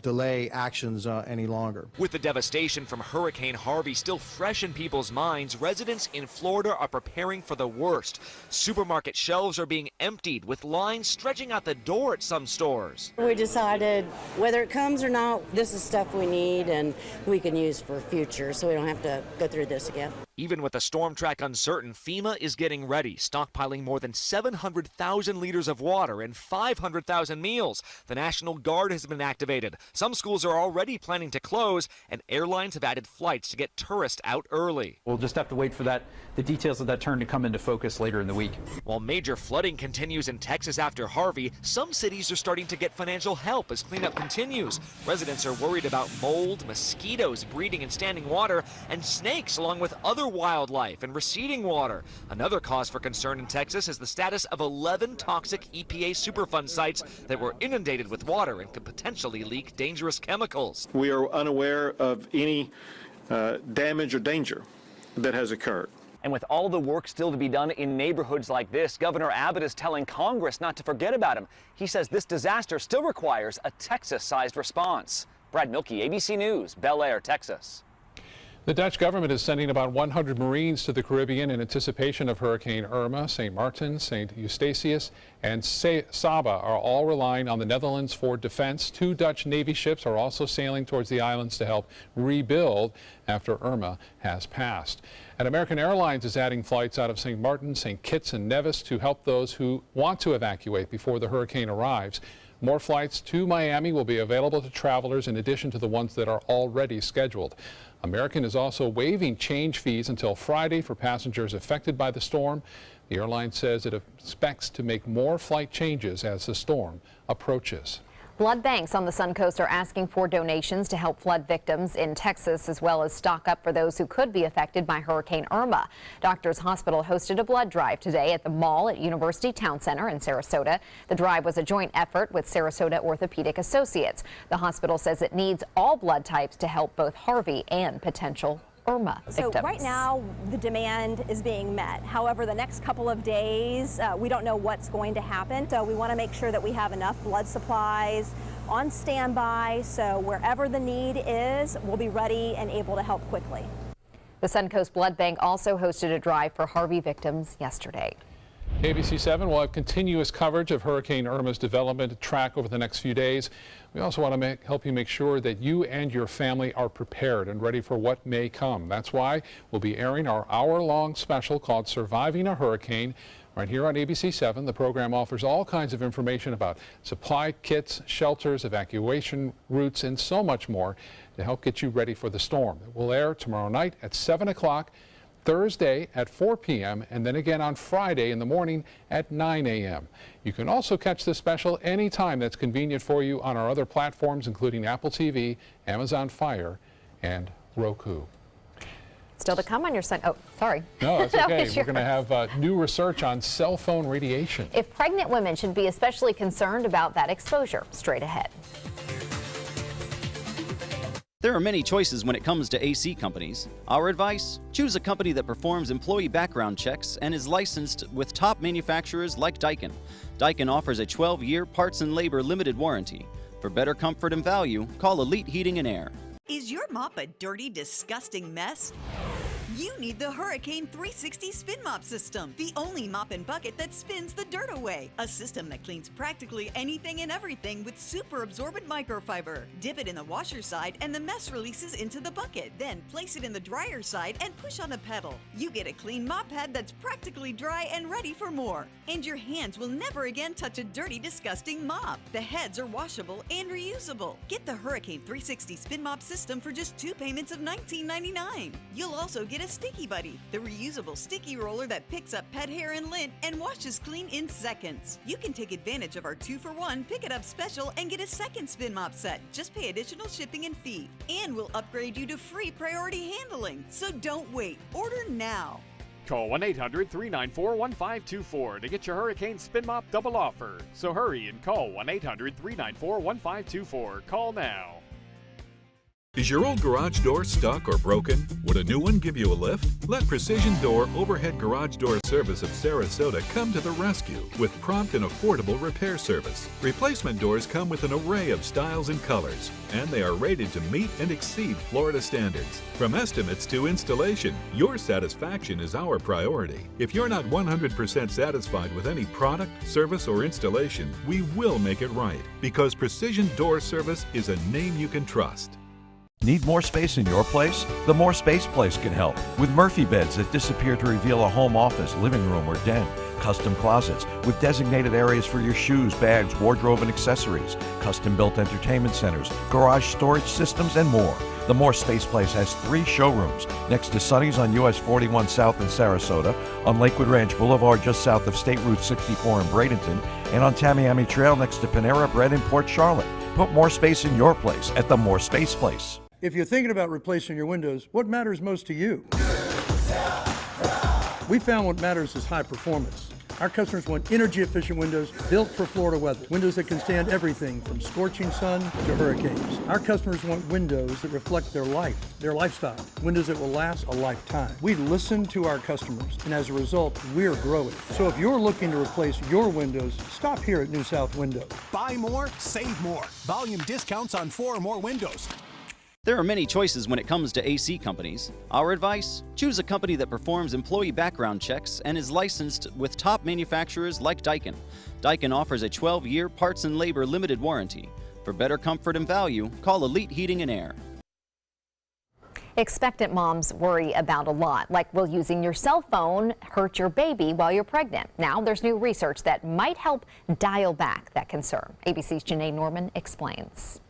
[SPEAKER 20] delay actions any longer.
[SPEAKER 19] With the devastation from Hurricane Harvey still fresh in people's minds, residents in Florida are preparing for the worst. Supermarket shelves are being emptied, with lines stretching out the door at some stores.
[SPEAKER 21] We decided whether it comes or not, this is stuff we need and we can use for future, so we don't have to go through this again.
[SPEAKER 19] Even with the storm track uncertain, FEMA is getting ready, stockpiling more than 700,000 liters of water and 500,000 meals. The National Guard has been activated. Some schools are already planning to close, and airlines have added flights to get tourists out early.
[SPEAKER 22] We'll just have to wait for the details of that turn to come into focus later in the week.
[SPEAKER 19] While major flooding continues in Texas after Harvey, some cities are starting to get financial help as cleanup continues. Residents are worried about mold, mosquitoes breeding in standing water, and snakes, along with other wildlife and receding water. Another cause for concern in Texas is the status of 11 toxic EPA Superfund sites that were inundated with water and could potentially leak dangerous chemicals.
[SPEAKER 23] We are unaware of any damage or danger that has occurred.
[SPEAKER 19] And with all the work still to be done in neighborhoods like this, Governor Abbott is telling Congress not to forget about him. He says this disaster still requires a Texas-sized response. Brad Milkey, ABC News, Bel Air, Texas.
[SPEAKER 1] The Dutch government is sending about 100 Marines to the Caribbean in anticipation of Hurricane Irma. St. Martin, St. Eustatius, and Saba are all relying on the Netherlands for defense. 2 Dutch Navy ships are also sailing towards the islands to help rebuild after Irma has passed. And American Airlines is adding flights out of St. Martin, St. Kitts, and Nevis to help those who want to evacuate before the hurricane arrives. More flights to Miami will be available to travelers in addition to the ones that are already scheduled. American is also waiving change fees until Friday for passengers affected by the storm. The airline says it expects to make more flight changes as the storm approaches.
[SPEAKER 3] Blood banks on the SUNCOAST are asking for donations to help flood victims in Texas, as well as stock up for those who could be affected by Hurricane Irma. Doctors Hospital hosted a blood drive today at the mall at University Town Center in Sarasota. The drive was a joint effort with Sarasota Orthopedic Associates. The hospital says it needs all blood types to help both Harvey and potential Irma victims.
[SPEAKER 2] So right now the demand is being met. However, the next couple of days we don't know what's going to happen. So we want to make sure that we have enough blood supplies on standby, so wherever the need is, we'll be ready and able to help quickly.
[SPEAKER 3] The SUNCOAST Blood Bank also hosted a drive for Harvey victims yesterday.
[SPEAKER 1] ABC 7 will have continuous coverage of Hurricane Irma's development track over the next few days. We also want to help you make sure that you and your family are prepared and ready for what may come. That's why we'll be airing our hour-long special called Surviving a Hurricane right here on ABC 7. The program offers all kinds of information about supply kits, shelters, evacuation routes, and so much more to help get you ready for the storm. It will air tomorrow night at 7 o'clock. Thursday at 4 p.m. and then again on Friday in the morning at 9 a.m. You can also catch this special anytime that's convenient for you on our other platforms, including Apple TV, Amazon Fire, and Roku.
[SPEAKER 3] Still to come on your Oh, sorry.
[SPEAKER 1] No, that's okay. We're going to have new research on cell phone radiation.
[SPEAKER 3] If pregnant women should be especially concerned about that exposure, straight ahead.
[SPEAKER 6] There are many choices when it comes to AC companies. Our advice? Choose a company that performs employee background checks and is licensed with top manufacturers like Daikin. Daikin offers a 12-year parts and labor limited warranty. For better comfort and value, call Elite Heating and Air.
[SPEAKER 7] Is your mop a dirty, disgusting mess? You need the Hurricane 360 Spin Mop System, the only mop and bucket that spins the dirt away. A system that cleans practically anything and everything with super absorbent microfiber. Dip it in the washer side and the mess releases into the bucket. Then place it in the dryer side and push on the pedal. You get a clean mop head that's practically dry and ready for more. And your hands will never again touch a dirty, disgusting mop. The heads are washable and reusable. Get the Hurricane 360 Spin Mop System for just 2 payments of $19.99. You'll also get a Sticky Buddy, the reusable sticky roller that picks up pet hair and lint and washes clean in seconds. You can take advantage of our 2-for-1 Pick It Up special and get a second spin mop set. Just pay additional shipping and fee. And we'll upgrade you to free priority handling. So don't wait. Order now.
[SPEAKER 8] Call 1-800-394-1524 to get your Hurricane Spin Mop double offer. So hurry and call 1-800-394-1524. Call now.
[SPEAKER 10] Is your old garage door stuck or broken? Would a new one give you a lift? Let Precision Door Overhead Garage Door Service of Sarasota come to the rescue with prompt and affordable repair service. Replacement doors come with an array of styles and colors, and they are rated to meet and exceed Florida standards. From estimates to installation, your satisfaction is our priority. If you're not 100% satisfied with any product, service, or installation, we will make it right, because Precision Door Service is a name you can trust.
[SPEAKER 11] Need more space in your place? The More Space Place can help with Murphy beds that disappear to reveal a home office, living room, or den. Custom closets with designated areas for your shoes, bags, wardrobe, and accessories. Custom-built entertainment centers, garage storage systems, and more. The More Space Place has 3 showrooms next to Sonny's on US 41 South in Sarasota, on Lakewood Ranch Boulevard just south of State Route 64 in Bradenton, and on Tamiami Trail next to Panera Bread in Port Charlotte. Put more space in your place at the More Space Place.
[SPEAKER 24] If you're thinking about replacing your windows, what matters most to you? We found what matters is high performance. Our customers want energy-efficient windows built for Florida weather. Windows that can stand everything from scorching sun to hurricanes. Our customers want windows that reflect their life, their lifestyle. Windows that will last a lifetime. We listen to our customers, and as a result, we're growing. So if you're looking to replace your windows, stop here at New South Window.
[SPEAKER 25] Buy more, save more. Volume discounts on 4 or more windows.
[SPEAKER 6] There are many choices when it comes to AC companies. Our advice: choose a company that performs employee background checks and is licensed with top manufacturers like Daikin. Daikin offers a 12-year parts and labor limited warranty. For better comfort and value, call Elite Heating and Air.
[SPEAKER 3] Expectant moms worry about a lot, like will using your cell phone hurt your baby while you're pregnant? Now there's new research that might help dial back that concern. ABC's Janae Norman explains.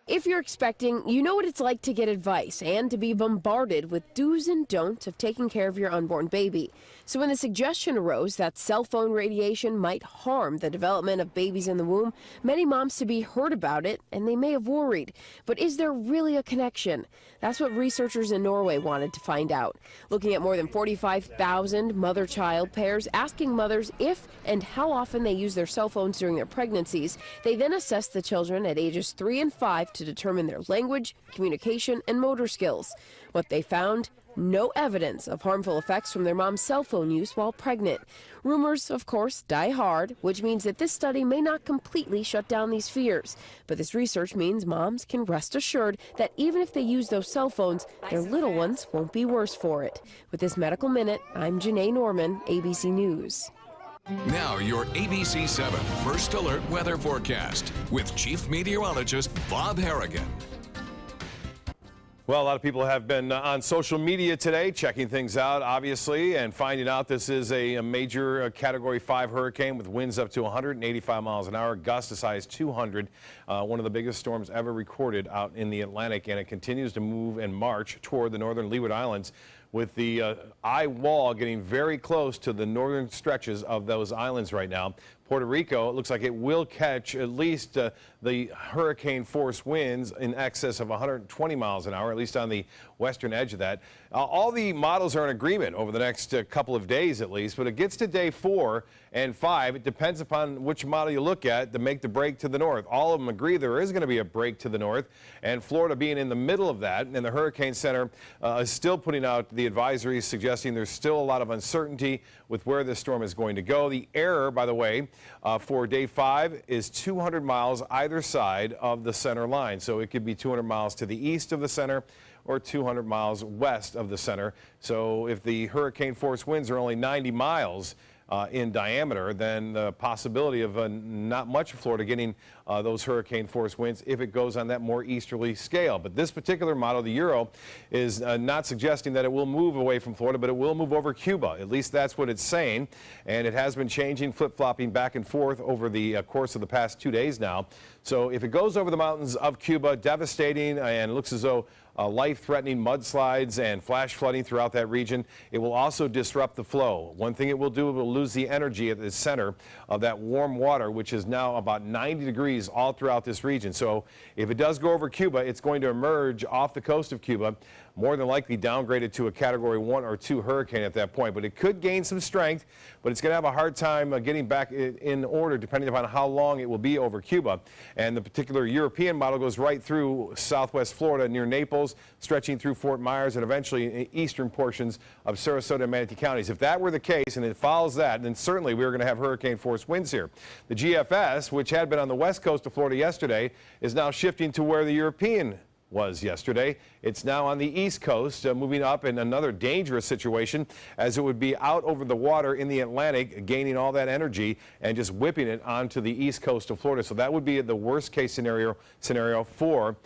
[SPEAKER 4] If you're expecting, you know what it's like to get advice and to be bombarded with do's and don'ts of taking care of your unborn baby. So when the suggestion arose that cell phone radiation might harm the development of babies in the womb, many moms to be heard about it and they may have worried. But is there really a connection? That's what researchers in Norway wanted to find out. Looking at more than 45,000 mother-child pairs, asking mothers if and how often they use their cell phones during their pregnancies. They then assessed the children at ages 3 and 5 to determine their language, communication, and motor skills. What they found: no evidence of harmful effects from their mom's cell phone use while pregnant. Rumors, of course, die hard, which means that this study may not completely shut down these fears. But this research means moms can rest assured that even if they use those cell phones, their little ones won't be worse for it. With this Medical Minute, I'm Janae Norman, ABC News.
[SPEAKER 12] Now your ABC 7 First Alert weather forecast with Chief Meteorologist Bob Harrigan.
[SPEAKER 5] Well, a lot of people have been on social media today checking things out, obviously, and finding out this is a major Category 5 hurricane with winds up to 185 miles an hour, gusts as high as 200, one of the biggest storms ever recorded out in the Atlantic, and it continues to move and march toward the northern Leeward Islands, with the eye wall getting very close to the northern stretches of those islands right now. Puerto Rico, it looks like it will catch at least the hurricane force winds in excess of 120 miles an hour, at least on the western edge of that. All the models are in agreement over the next couple of days at least, but it gets to day 4 and 5. It depends upon which model you look at to make the break to the north. All of them agree there is going to be a break to the north, and Florida being in the middle of that, and the Hurricane Center is still putting out the advisories suggesting there's still a lot of uncertainty with where this storm is going to go. The error, by the way, for day 5 is 200 miles either side of the center line. So it could be 200 miles to the east of the center or 200 miles west of the center. So if the hurricane force winds are only 90 miles in diameter, then the possibility of not much of Florida getting those hurricane force winds if it goes on that more easterly scale. But this particular model, the Euro, is not suggesting that it will move away from Florida, but it will move over Cuba. At least that's what it's saying. And it has been changing, flip-flopping back and forth over the course of the past 2 days now. So if it goes over the mountains of Cuba, devastating, and looks as though life-threatening mudslides and flash flooding throughout that region. It will also disrupt the flow. One thing it will do, it will lose the energy at the center of that warm water, which is now about 90 degrees all throughout this region. So if it does go over Cuba, it's going to emerge off the coast of Cuba, more than likely downgraded to a Category 1 or 2 hurricane at that point. But it could gain some strength, but it's going to have a hard time getting back in order depending upon how long it will be over Cuba. And the particular European model goes right through southwest Florida near Naples, stretching through Fort Myers and eventually eastern portions of Sarasota and Manatee counties. If that were the case and it follows that, then certainly we're going to have hurricane force winds here. The GFS, which had been on the west coast of Florida yesterday, is now shifting to where the European was yesterday. It's now on the east coast, moving up in another dangerous situation, as it would be out over the water in the Atlantic, gaining all that energy and just whipping it onto the east coast of Florida. So that would be the worst case scenario for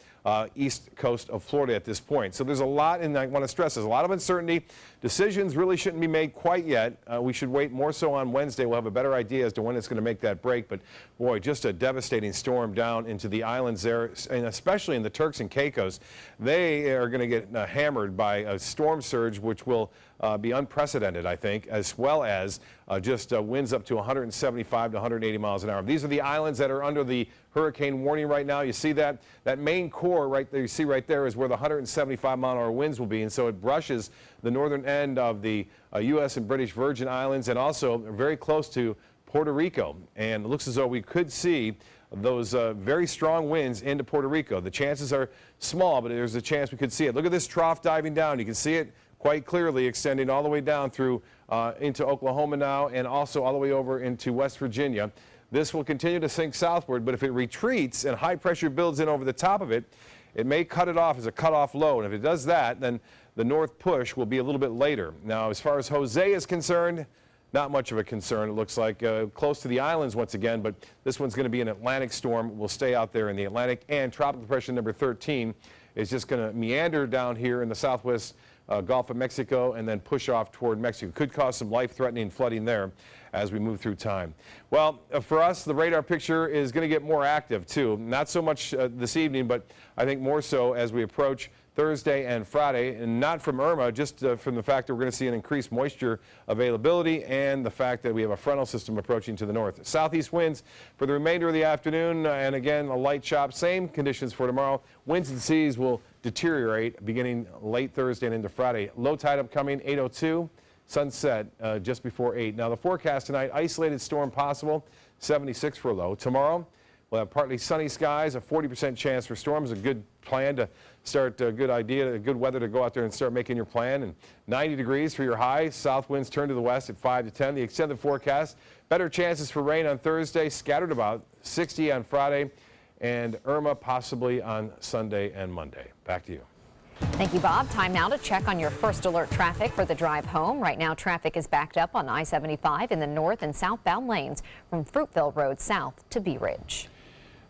[SPEAKER 5] east coast of Florida at this point. So there's a lot, and I want to stress there's a lot of uncertainty. Decisions really shouldn't be made quite yet. We should wait more so on Wednesday. We'll have a better idea as to when it's going to make that break. But boy, just a devastating storm down into the islands there, and especially in the Turks and Caicos. They are going to get hammered by a storm surge, which will be unprecedented, I think, as well as just winds up to 175 to 180 miles an hour. These are the islands that are under the hurricane warning right now. You see that main core right there, you see right there is where the 175 mile an hour winds will be. And so it brushes the northern end of the U.S. and British Virgin Islands, and also very close to Puerto Rico. And it looks as though we could see those very strong winds into Puerto Rico. The chances are small, but there's a chance we could see it. Look at this trough diving down. You can see it quite clearly extending all the way down through into Oklahoma now, and also all the way over into West Virginia. This will continue to sink southward, but if it retreats and high pressure builds in over the top of it, it may cut it off as a cutoff low. And if it does that, then the north push will be a little bit later. Now, as far as Jose is concerned, not much of a concern. It looks like close to the islands once again, but this one's going to be an Atlantic storm. We'll stay out there in the Atlantic. And tropical depression number 13 is just going to meander down here in the southwest Gulf of Mexico and then push off toward Mexico. Could cause some life-threatening flooding there as we move through time. Well, for us, the radar picture is going to get more active too. Not so much this evening, but I think more so as we approach Thursday and Friday, and not from Irma, just from the fact that we're going to see an increased moisture availability and the fact that we have a frontal system approaching to the north. Southeast winds for the remainder of the afternoon, and again, a light chop. Same conditions for tomorrow. Winds and seas will deteriorate beginning late Thursday and into Friday. Low tide upcoming, 8:02. Sunset just before 8. Now, the forecast tonight, isolated storm possible, 76 for low. Tomorrow, we'll have partly sunny skies, a 40% chance for storms. A good plan to start, a good idea, good weather to go out there and start making your plan. And 90 degrees for your high. South winds turn to the west at 5 to 10. The extended forecast, better chances for rain on Thursday, scattered about 60 on Friday, and Irma possibly on Sunday and Monday. Back to you.
[SPEAKER 3] Thank you, Bob. Time now to check on your first alert traffic for the drive home. Right now, traffic is backed up on I-75 in the north and southbound lanes from Fruitville Road south to Bee Ridge.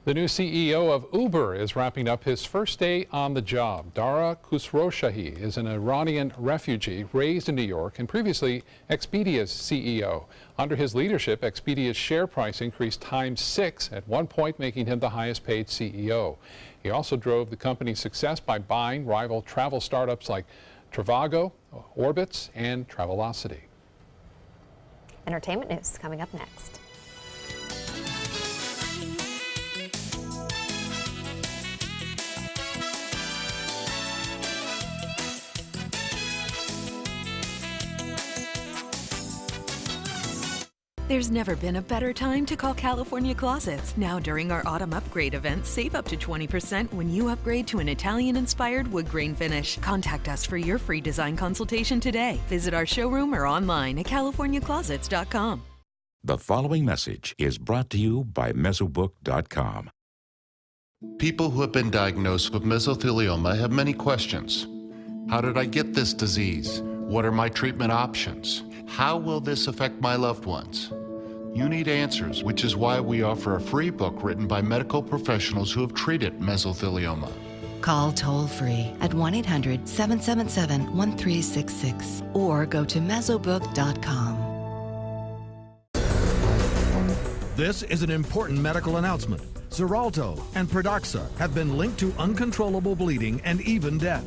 [SPEAKER 1] The new CEO of Uber is wrapping up his first day on the job. Dara Khosrowshahi is an Iranian refugee raised in New York and previously Expedia's CEO. Under his leadership, Expedia's share price increased ×6, at one point making him the highest paid CEO. He also drove the company's success by buying rival travel startups like Trivago, Orbitz, and Travelocity.
[SPEAKER 3] Entertainment news coming up next.
[SPEAKER 9] There's never been a better time to call California Closets. Now during our autumn upgrade event, save up to 20% when you upgrade to an Italian-inspired wood grain finish. Contact us for your free design consultation today. Visit our showroom or online at californiaclosets.com.
[SPEAKER 13] The following message is brought to you by Mesobook.com.
[SPEAKER 14] People who have been diagnosed with mesothelioma have many questions. How did I get this disease? What are my treatment options? How will this affect my loved ones? You need answers, which is why we offer a free book written by medical professionals who have treated mesothelioma.
[SPEAKER 15] Call toll-free at 1-800-777-1366 or go to mesobook.com.
[SPEAKER 25] This is an important medical announcement. Xarelto and Pradaxa have been linked to uncontrollable bleeding and even death.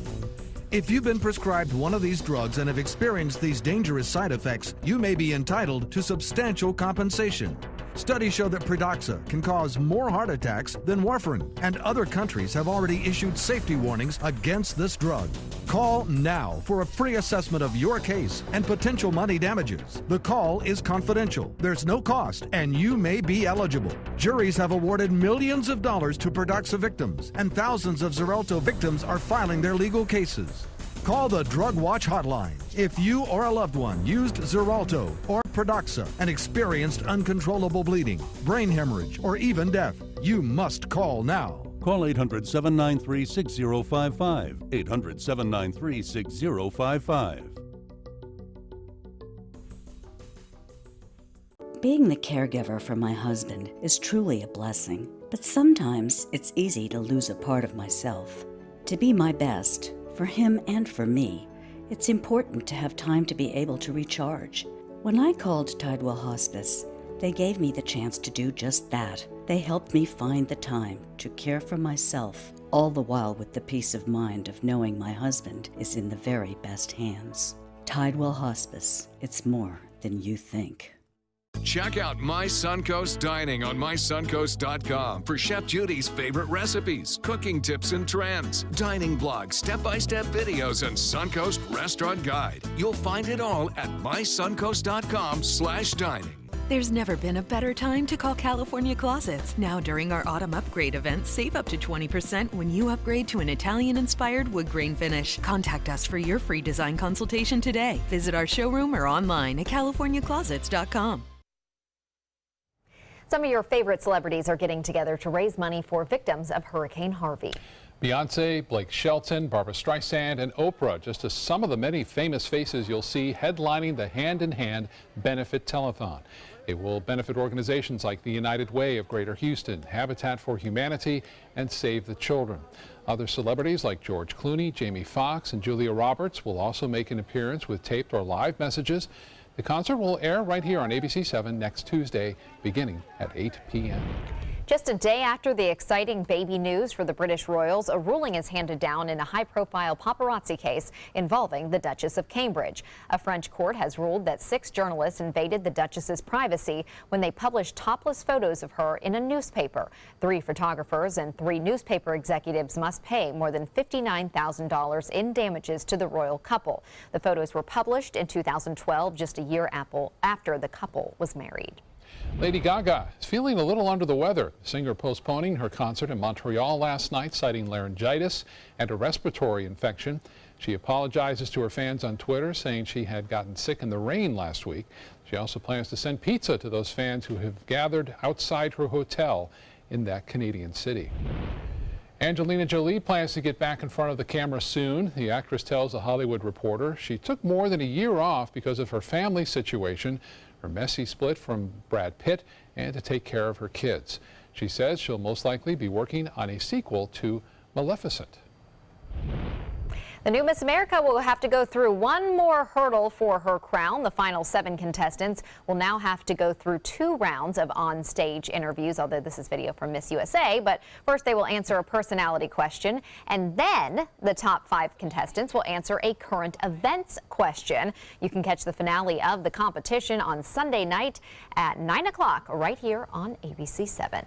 [SPEAKER 25] If you've been prescribed one of these drugs and have experienced these dangerous side effects, you may be entitled to substantial compensation. Studies show that Pradaxa can cause more heart attacks than warfarin, and other countries have already issued safety warnings against this drug. Call now for a free assessment of your case and potential money damages. The call is confidential, there's no cost, and you may be eligible. Juries have awarded millions of dollars to Pradaxa victims, and thousands of Xarelto victims are filing their legal cases. Call the Drug Watch hotline if you or a loved one used Xarelto or Pradaxa and experienced uncontrollable bleeding, brain hemorrhage, or even death. You must call now.
[SPEAKER 26] Call 800-793-6055. 800-793-6055.
[SPEAKER 27] Being the caregiver for my husband is truly a blessing, but sometimes it's easy to lose a part of myself. To be my best, for him and for me, it's important to have time to be able to recharge. When I called Tidewell Hospice, they gave me the chance to do just that. They helped me find the time to care for myself, all the while with the peace of mind of knowing my husband is in the very best hands. Tidewell Hospice, it's more than you think.
[SPEAKER 12] Check out My Suncoast Dining on mysuncoast.com for Chef Judy's favorite recipes, cooking tips and trends, dining blogs, step-by-step videos, and Suncoast Restaurant Guide. You'll find it all at mysuncoast.com/dining.
[SPEAKER 9] There's never been a better time to call California Closets. Now during our autumn upgrade event, save up to 20% when you upgrade to an Italian-inspired wood grain finish. Contact us for your free design consultation today. Visit our showroom or online at californiaclosets.com.
[SPEAKER 3] Some of your favorite celebrities are getting together to raise money for victims of Hurricane Harvey.
[SPEAKER 1] Beyonce, Blake Shelton, Barbra Streisand, and Oprah, just as some of the many famous faces you'll see headlining the Hand in Hand Benefit Telethon. It will benefit organizations like the United Way of Greater Houston, Habitat for Humanity, and Save the Children. Other celebrities like George Clooney, Jamie Foxx, and Julia Roberts will also make an appearance with taped or live messages. The concert will air right here on ABC 7 next Tuesday, beginning at 8 p.m.
[SPEAKER 3] Just a day after the exciting baby news for the British royals, a ruling is handed down in a high-profile paparazzi case involving the Duchess of Cambridge. A French court has ruled that 6 journalists invaded the Duchess's privacy when they published topless photos of her in a newspaper. 3 photographers and 3 newspaper executives must pay more than $59,000 in damages to the royal couple. The photos were published in 2012, just a year after the couple was married.
[SPEAKER 1] Lady Gaga is feeling a little under the weather. The singer postponing her concert in Montreal last night, citing laryngitis and a respiratory infection. She apologizes to her fans on Twitter, saying she had gotten sick in the rain last week. She also plans to send pizza to those fans who have gathered outside her hotel in that Canadian city. Angelina Jolie plans to get back in front of the camera soon. The actress tells The Hollywood Reporter she took more than a year off because of her family situation, her messy split from Brad Pitt, and to take care of her kids. She says she'll most likely be working on a sequel to Maleficent.
[SPEAKER 3] The new Miss America will have to go through one more hurdle for her crown. The final 7 contestants will now have to go through 2 rounds of on-stage interviews, although this is video from Miss USA. But first they will answer a personality question, and then the top 5 contestants will answer a current events question. You can catch the finale of the competition on Sunday night at 9 o'clock right here on ABC 7.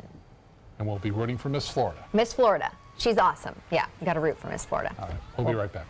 [SPEAKER 1] And we'll be rooting for Miss Florida.
[SPEAKER 3] Miss Florida. She's awesome. Yeah, you got to root for Miss Florida.
[SPEAKER 1] All right, we'll be right back.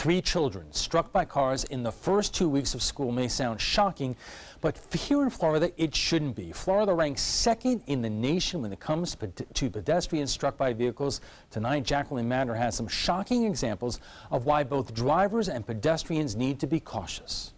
[SPEAKER 16] 3 children struck by cars in the first 2 weeks of school may sound shocking, but here in Florida, it shouldn't be. Florida ranks second in the nation when it comes to pedestrians struck by vehicles. Tonight, Jacqueline Matter has some shocking examples of why both drivers and pedestrians need to be cautious.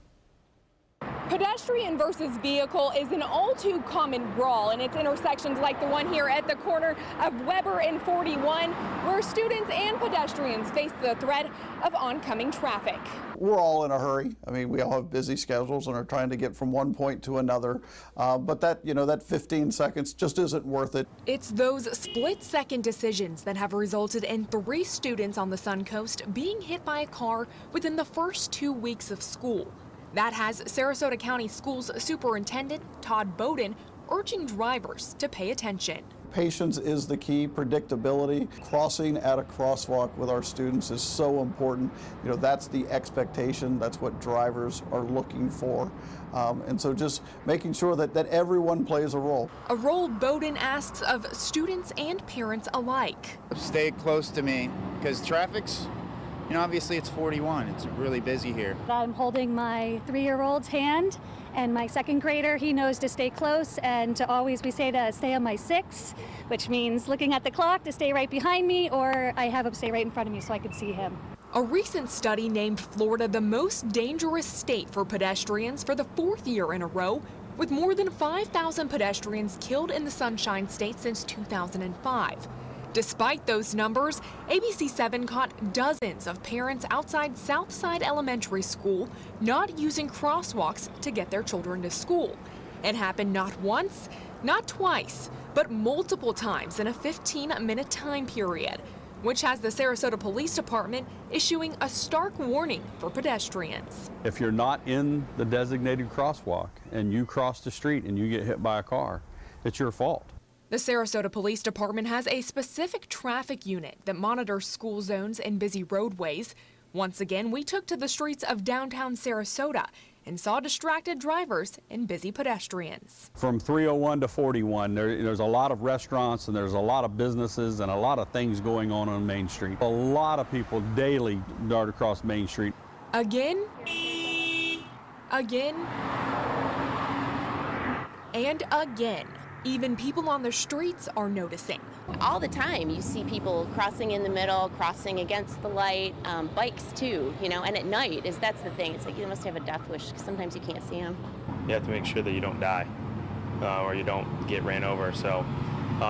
[SPEAKER 17] Pedestrian versus vehicle is an all too common brawl in its intersections like the one here at the corner of Weber and 41, where students and pedestrians face the threat of oncoming traffic.
[SPEAKER 18] We're all in a hurry. I mean, we all have busy schedules and are trying to get from one point to another. But that 15 seconds just isn't worth it.
[SPEAKER 17] It's those split-second decisions that have resulted in 3 students on the SUNCOAST being hit by a car within the first 2 weeks of school. That has Sarasota County Schools Superintendent Todd Bowden urging drivers to pay attention.
[SPEAKER 18] Patience is the key, predictability. Crossing at a crosswalk with our students is so important. That's the expectation. That's what drivers are looking for. And so just making sure that everyone plays a role.
[SPEAKER 17] A role Bowden asks of students and parents alike.
[SPEAKER 20] Stay close to me, because traffic's, obviously it's 41. It's really busy here.
[SPEAKER 21] I'm holding my 3-year-old's hand, and my 2nd grader, he knows to stay close, and we say to stay on my 6, which means looking at the clock to stay right behind me, or I have him stay right in front of me so I can see him.
[SPEAKER 17] A recent study named Florida the most dangerous state for pedestrians for the 4th year in a row, with more than 5,000 pedestrians killed in the Sunshine State since 2005. Despite those numbers, ABC7 caught dozens of parents outside Southside Elementary School not using crosswalks to get their children to school. It happened not once, not twice, but multiple times in a 15-minute time period, which has the Sarasota Police Department issuing a stark warning for pedestrians.
[SPEAKER 22] If you're not in the designated crosswalk and you cross the street and you get hit by a car, it's your fault.
[SPEAKER 17] The Sarasota Police Department has a specific traffic unit that monitors school zones and busy roadways. Once again, we took to the streets of downtown Sarasota and saw distracted drivers and busy pedestrians.
[SPEAKER 22] From 301 to 41, there's a lot of restaurants and there's a lot of businesses and a lot of things going on Main Street. A lot of people daily dart across Main Street.
[SPEAKER 17] Again, and again. Even people on the streets are noticing.
[SPEAKER 26] All the time you see people crossing in the middle, crossing against the light, bikes too, and at night that's the thing. It's like you must have a death wish because sometimes you can't see them.
[SPEAKER 28] You have to make sure that you don't die or you don't get ran over. So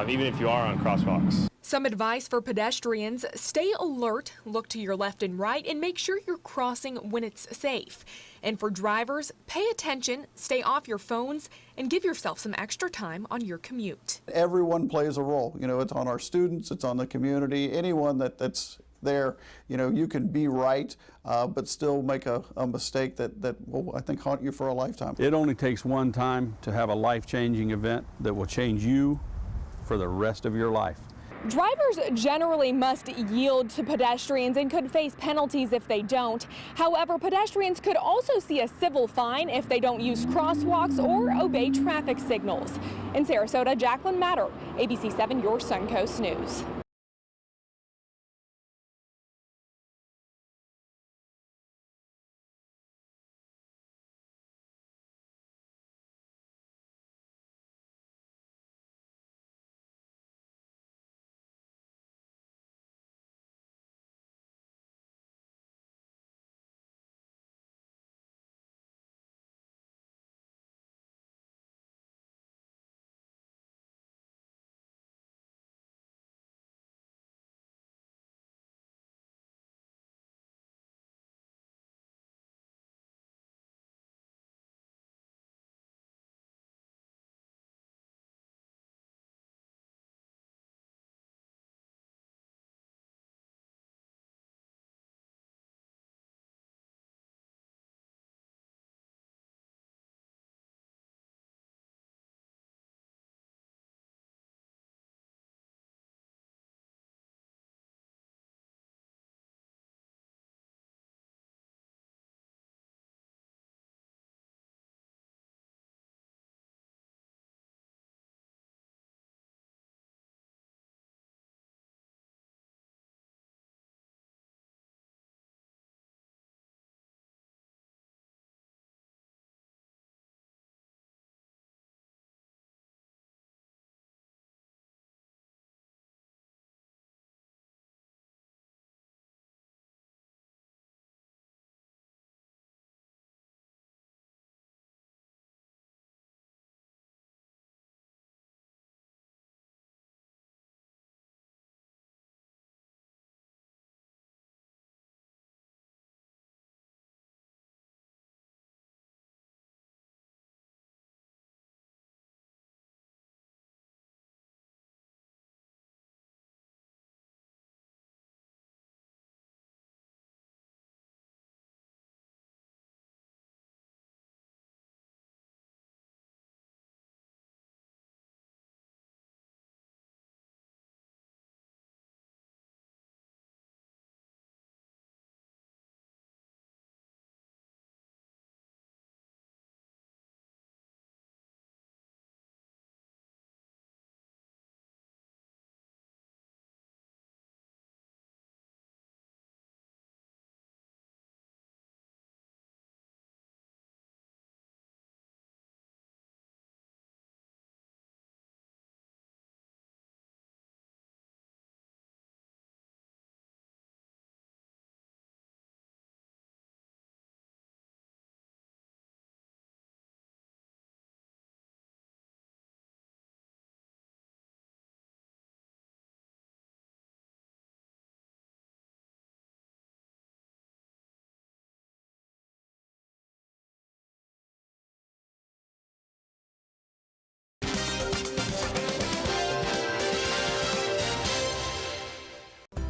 [SPEAKER 28] even if you are on crosswalks.
[SPEAKER 17] Some advice for pedestrians: stay alert, look to your left and right, and make sure you're crossing when it's safe. And for drivers, pay attention, stay off your phones, and give yourself some extra time on your commute.
[SPEAKER 18] Everyone plays a role. It's on our students, it's on the community, anyone that's there. You can be right, but still make a mistake that will, I think, haunt you for a lifetime.
[SPEAKER 22] It only takes one time to have a life-changing event that will change you for the rest of your life.
[SPEAKER 17] Drivers generally must yield to pedestrians and could face penalties if they don't. However, pedestrians could also see a civil fine if they don't use crosswalks or obey traffic signals. In Sarasota, Jacqueline Matter, ABC7, your SUNCOAST News.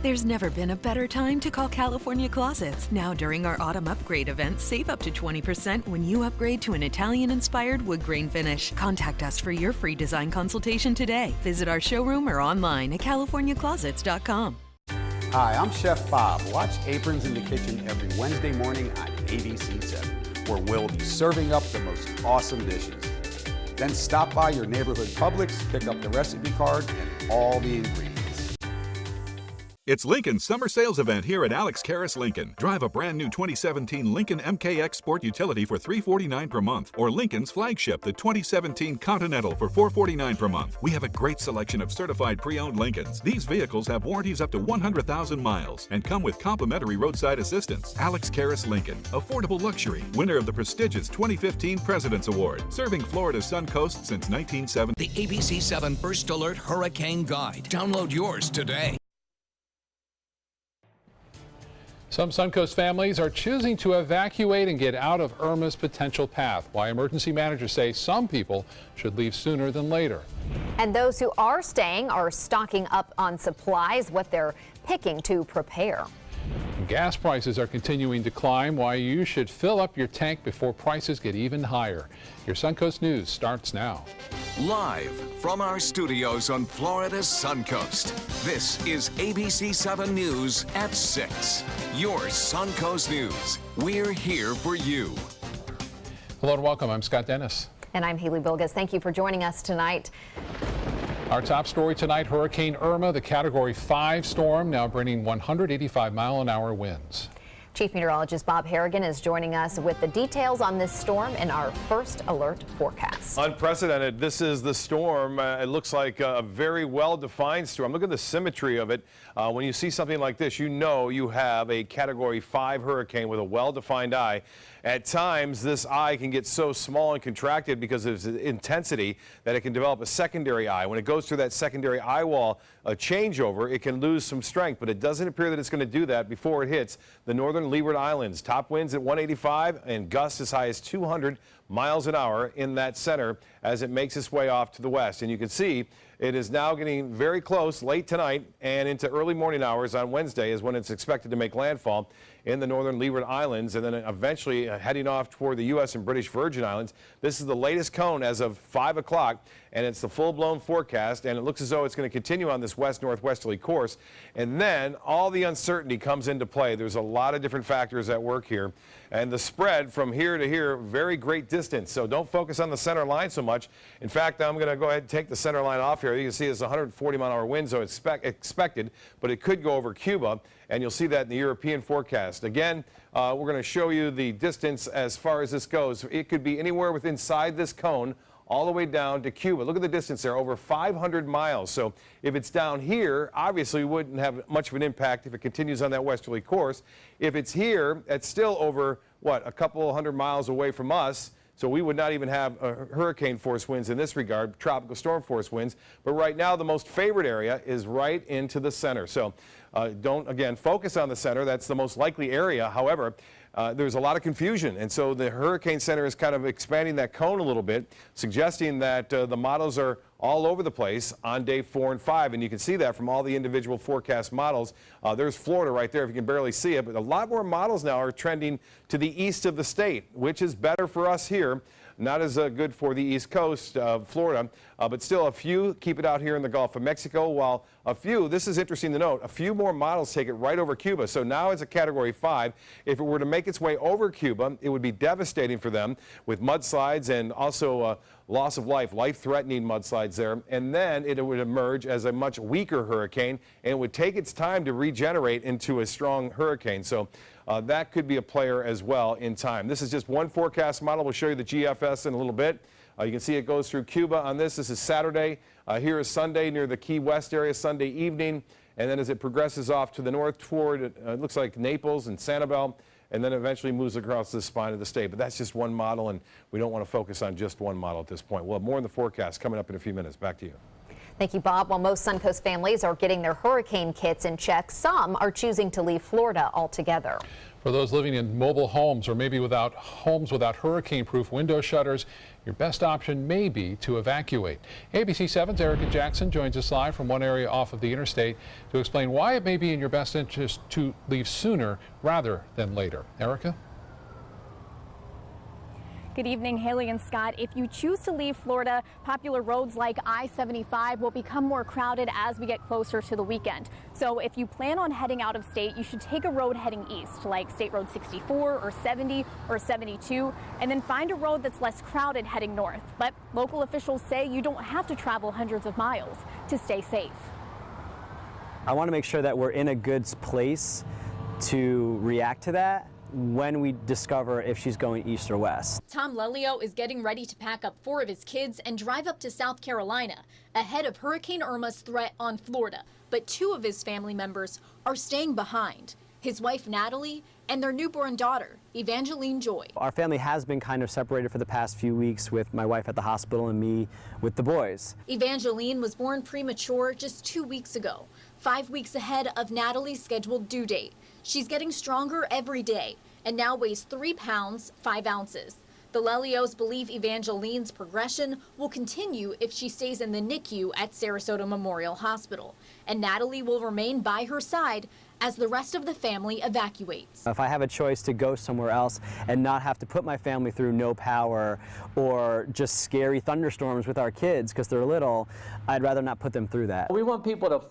[SPEAKER 9] There's never been a better time to call California Closets. Now during our autumn upgrade event, save up to 20% when you upgrade to an Italian-inspired wood grain finish. Contact us for your free design consultation today. Visit our showroom or online at californiaclosets.com.
[SPEAKER 2] Hi, I'm Chef Bob. Watch Aprons in the Kitchen every Wednesday morning on ABC7, where we'll be serving up the most awesome dishes. Then stop by your neighborhood Publix, pick up the recipe card and all the ingredients.
[SPEAKER 7] It's Lincoln's summer sales event here at Alex Karras Lincoln. Drive a brand new 2017 Lincoln MKX Sport Utility for $349 per month, or Lincoln's flagship, the 2017 Continental, for $449 per month. We have a great selection of certified pre-owned Lincolns. These vehicles have warranties up to 100,000 miles and come with complimentary roadside assistance. Alex Karras Lincoln, affordable luxury, winner of the prestigious 2015 President's Award, serving Florida's Suncoast since 1970.
[SPEAKER 12] The ABC7 First Alert Hurricane Guide. Download yours today.
[SPEAKER 1] Some Suncoast families are choosing to evacuate and get out of Irma's potential path. Why emergency managers say some people should leave sooner than later.
[SPEAKER 3] And those who are staying are stocking up on supplies, what they're picking to prepare.
[SPEAKER 1] Gas prices are continuing to climb. Why you should fill up your tank before prices get even higher. Your Suncoast News starts now.
[SPEAKER 12] Live from our studios on Florida's Suncoast, this is ABC7 News at 6. Your Suncoast News. We're here for you.
[SPEAKER 1] Hello and welcome. I'm Scott Dennis.
[SPEAKER 3] And I'm Haley Bilges. Thank you for joining us tonight.
[SPEAKER 1] Our top story tonight, Hurricane Irma, the Category 5 storm, now bringing 185-mile-an-hour winds.
[SPEAKER 3] Chief Meteorologist Bob Harrigan is joining us with the details on this storm and our first alert forecast.
[SPEAKER 5] Unprecedented. This is the storm. It looks like a very well-defined storm. Look at the symmetry of it. When you see something like this, you know you have a Category 5 hurricane with a well-defined eye. At times, this eye can get so small and contracted because of its intensity that it can develop a secondary eye. When it goes through that secondary eye wall changeover, it can lose some strength, but it doesn't appear that it's going to do that before it hits the northern Leeward Islands. Top winds at 185 and gusts as high as 200 miles an hour in that center as it makes its way off to the west. And you can see it is now getting very close late tonight and into early morning hours on Wednesday is when it's expected to make landfall in the northern Leeward Islands, and then eventually heading off toward the U.S. and British Virgin Islands. This is the latest cone as of 5 o'clock, and it's the full-blown forecast, and it looks as though it's going to continue on this west-northwesterly course. And then all the uncertainty comes into play. There's a lot of different factors at work here, and the spread from here to here, very great distance. So don't focus on the center line so much. In fact, I'm going to go ahead and take the center line off here. You can see it's 140-mile-an-hour wind, so it's expected, but it could go over Cuba. And you'll see that in the European forecast. Again, we're going to show you the distance as far as this goes. It could be anywhere within inside this cone all the way down to Cuba. Look at the distance there, over 500 miles. So if it's down here, obviously it wouldn't have much of an impact if it continues on that westerly course. If it's here, it's still over, what, a couple hundred miles away from us. So we would not even have hurricane force winds in this regard, tropical storm force winds. But right now, the most favored area is right into the center. So don't, again, focus on the center. That's the most likely area. However, there's a lot of confusion. And so the Hurricane Center is kind of expanding that cone a little bit, suggesting that the models are all over the place on day 4 and 5. And you can see that from all the individual forecast models. There's Florida right there if you can barely see it. But a lot more models now are trending to the east of the state, which is better for us here. Not as good for the east coast of Florida, but still a few keep it out here in the Gulf of Mexico, while a few, this is interesting to note, a few more models take it right over Cuba. So now it's a Category 5. If it were to make its way over Cuba, it would be devastating for them with mudslides and also loss of life, life-threatening mudslides there. And then it would emerge as a much weaker hurricane, and it would take its time to regenerate into a strong hurricane. So that could be a player as well in time. This is just one forecast model. We'll show you the GFS in a little bit. You can see it goes through Cuba on this. This is Saturday. Here is Sunday near the Key West area, Sunday evening. And then as it progresses off to the north toward, it looks like Naples and Sanibel, and then eventually moves across the spine of the state. But that's just one model, and we don't want to focus on just one model at this point. We'll have more in the forecast coming up in a few minutes. Back to you.
[SPEAKER 3] Thank you, Bob. While most Suncoast families are getting their hurricane kits in check, some are choosing to leave Florida altogether.
[SPEAKER 1] For those living in mobile homes or maybe without homes without hurricane-proof window shutters, your best option may be to evacuate. ABC 7's Erica Jackson joins us live from one area off of the interstate to explain why it may be in your best interest to leave sooner rather than later. Erica?
[SPEAKER 4] Good evening, Haley and Scott. If you choose to leave Florida, popular roads like I-75 will become more crowded as we get closer to the weekend. So if you plan on heading out of state, you should take a road heading east, like State Road 64 or 70 or 72, and then find a road that's less crowded heading north. But local officials say you don't have to travel hundreds of miles to stay safe.
[SPEAKER 6] I want to make sure that we're in a good place to react to that when we discover if she's going east or west.
[SPEAKER 8] Tom Lelio is getting ready to pack up 4 of his kids and drive up to South Carolina ahead of Hurricane Irma's threat on Florida. But 2 of his family members are staying behind. His wife, Natalie, and their newborn daughter, Evangeline Joy.
[SPEAKER 6] Our family has been kind of separated for the past few weeks, with my wife at the hospital and me with the boys.
[SPEAKER 8] Evangeline was born premature just 2 weeks ago, 5 weeks ahead of Natalie's scheduled due date. She's getting stronger every day and now weighs 3 pounds, 5 ounces. The Lelios believe Evangeline's progression will continue if she stays in the NICU at Sarasota Memorial Hospital, and Natalie will remain by her side as the rest of the family evacuates.
[SPEAKER 6] If I have a choice to go somewhere else and not have to put my family through no power or just scary thunderstorms with our kids because they're little, I'd rather not put them through that.
[SPEAKER 10] We want people to,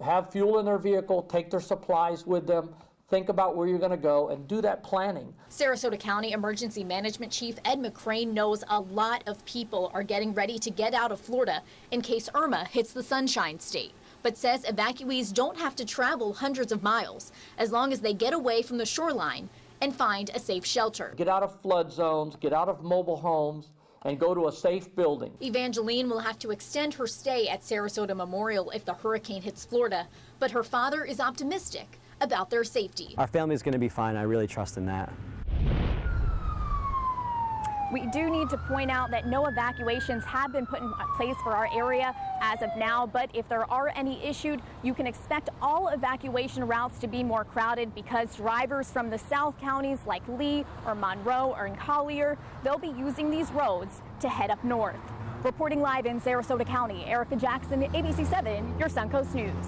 [SPEAKER 10] have fuel in their vehicle, take their supplies with them, think about where you're going to go, and do that planning.
[SPEAKER 8] Sarasota County Emergency Management Chief Ed McCrane knows a lot of people are getting ready to get out of Florida in case Irma hits the Sunshine State, but says evacuees don't have to travel hundreds of miles as long as they get away from the shoreline and find a safe shelter.
[SPEAKER 10] Get out of flood zones, get out of mobile homes, and go to a safe building.
[SPEAKER 8] Evangeline will have to extend her stay at Sarasota Memorial if the hurricane hits Florida, but her father is optimistic about their safety.
[SPEAKER 6] Our family is going to be fine. I really trust in that.
[SPEAKER 4] We do need to point out that no evacuations have been put in place for our area as of now, but if there are any issued, you can expect all evacuation routes to be more crowded because drivers from the south counties like Lee or Monroe or in Collier, they'll be using these roads to head up north. Reporting live in Sarasota County, Erica Jackson, ABC 7, your Suncoast News.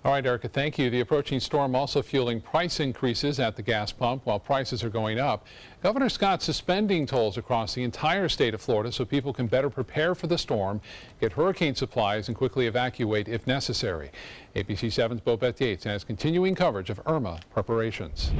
[SPEAKER 1] All right, Erica, thank you. The approaching storm also fueling price increases at the gas pump while prices are going up. Governor Scott suspending tolls across the entire state of Florida so people can better prepare for the storm, get hurricane supplies, and quickly evacuate if necessary. ABC 7's Bobette Yates has continuing coverage of Irma preparations.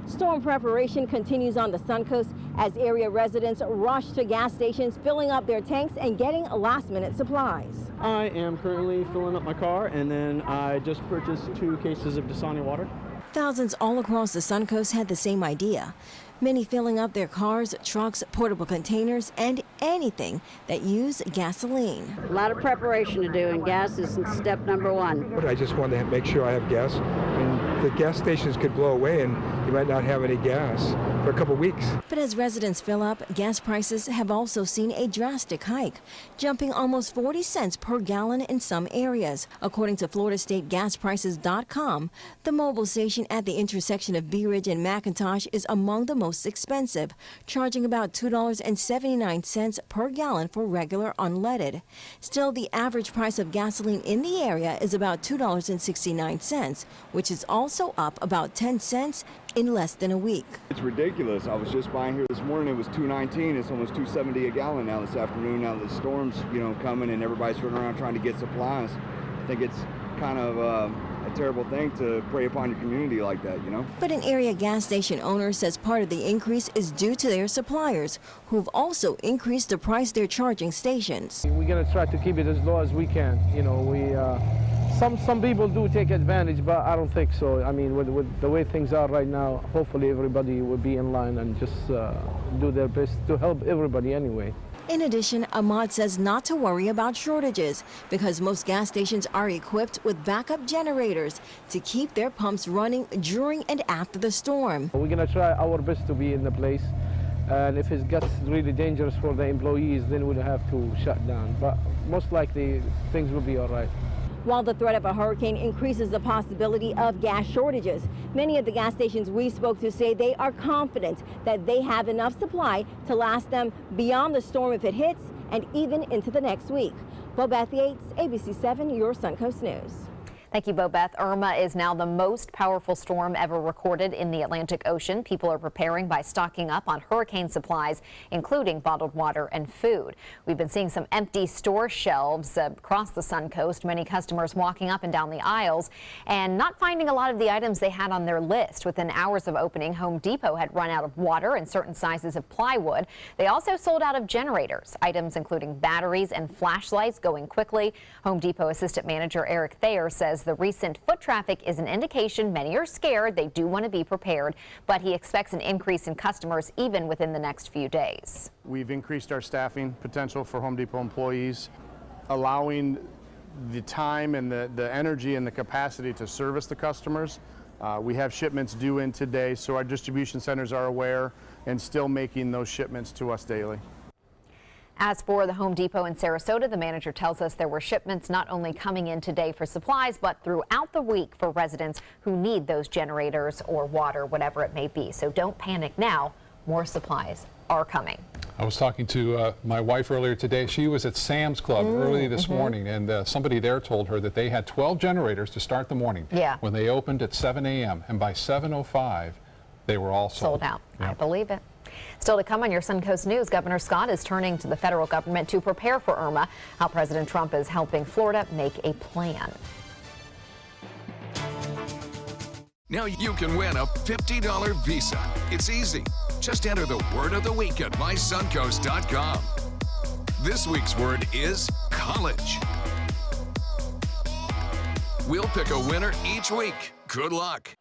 [SPEAKER 11] Storm preparation continues on the Suncoast as area residents rush to gas stations, filling up their tanks and getting last-minute supplies.
[SPEAKER 19] I am currently filling up my car, and then I just purchased 2 cases of Dasani water.
[SPEAKER 11] Thousands all across the Suncoast had the same idea. Many filling up their cars, trucks, portable containers, and anything that use gasoline.
[SPEAKER 23] A lot of preparation to do, and gas is step number 1.
[SPEAKER 24] But I just wanted to make sure I have gas. And the gas stations could blow away, and you might not have any gas for a couple weeks.
[SPEAKER 11] But as residents fill up, gas prices have also seen a drastic hike, jumping almost 40 cents per gallon in some areas. According to FloridaStateGasPrices.com, the mobile station at the intersection of Bee Ridge and McIntosh is among the most expensive, charging about $2.79 per gallon for regular unleaded. Still, the average price of gasoline in the area is about $2.69, which is also up about 10 cents in less than a week.
[SPEAKER 29] It's ridiculous. I was just buying here this morning. It was $2.19. It's almost $2.70 a gallon now this afternoon. Now the storm's, coming and everybody's running around trying to get supplies. I think it's kind of a terrible thing to prey upon your community like that,
[SPEAKER 11] But an area gas station owner says part of the increase is due to their suppliers, who've also increased the price they're charging stations.
[SPEAKER 19] We're going to try to keep it as low as we can. Some people do take advantage, but I don't think so. I mean, with the way things are right now, hopefully everybody will be in line and just do their best to help everybody anyway.
[SPEAKER 11] In addition, Ahmad says not to worry about shortages because most gas stations are equipped with backup generators to keep their pumps running during and after the storm.
[SPEAKER 19] We're going to try our best to be in the place, and if it gets really dangerous for the employees, then we'll have to shut down. But most likely, things will be all right.
[SPEAKER 11] while the threat of a hurricane increases the possibility of gas shortages. Many of the gas stations we spoke to say they are confident that they have enough supply to last them beyond the storm if it hits and even into the next week. Bobeth Yates, ABC 7, your Suncoast News.
[SPEAKER 3] Thank you, Bobeth. Irma is now the most powerful storm ever recorded in the Atlantic Ocean. People are preparing by stocking up on hurricane supplies, including bottled water and food. We've been seeing some empty store shelves across the Suncoast, many customers walking up and down the aisles and not finding a lot of the items they had on their list. Within hours of opening, Home Depot had run out of water and certain sizes of plywood. They also sold out of generators, items including batteries and flashlights going quickly. Home Depot Assistant Manager Eric Thayer says the recent foot traffic is an indication many are scared. They do want to be prepared, but he expects an increase in customers even within the next few days.
[SPEAKER 13] We've increased our staffing potential for Home Depot employees, allowing the time and the energy and the capacity to service the customers. We have shipments due in today, so our distribution centers are aware and still making those shipments to us daily.
[SPEAKER 3] As for the Home Depot in Sarasota, the manager tells us there were shipments not only coming in today for supplies, but throughout the week for residents who need those generators or water, whatever it may be. So don't panic now. More supplies are coming.
[SPEAKER 1] I was talking to my wife earlier today. She was at Sam's Club early this morning, and somebody there told her that they had 12 generators to start the morning.
[SPEAKER 3] Yeah.
[SPEAKER 1] When they opened at 7 a.m. and by 7:05, they were all sold
[SPEAKER 3] out.
[SPEAKER 1] Yeah.
[SPEAKER 3] I believe it. Still to come on your Suncoast News, Governor Scott is turning to the federal government to prepare for Irma, how President Trump is helping Florida make a plan.
[SPEAKER 12] Now you can win a $50 Visa. It's easy. Just enter the word of the week at mysuncoast.com. This week's word is college. We'll pick a winner each week. Good luck.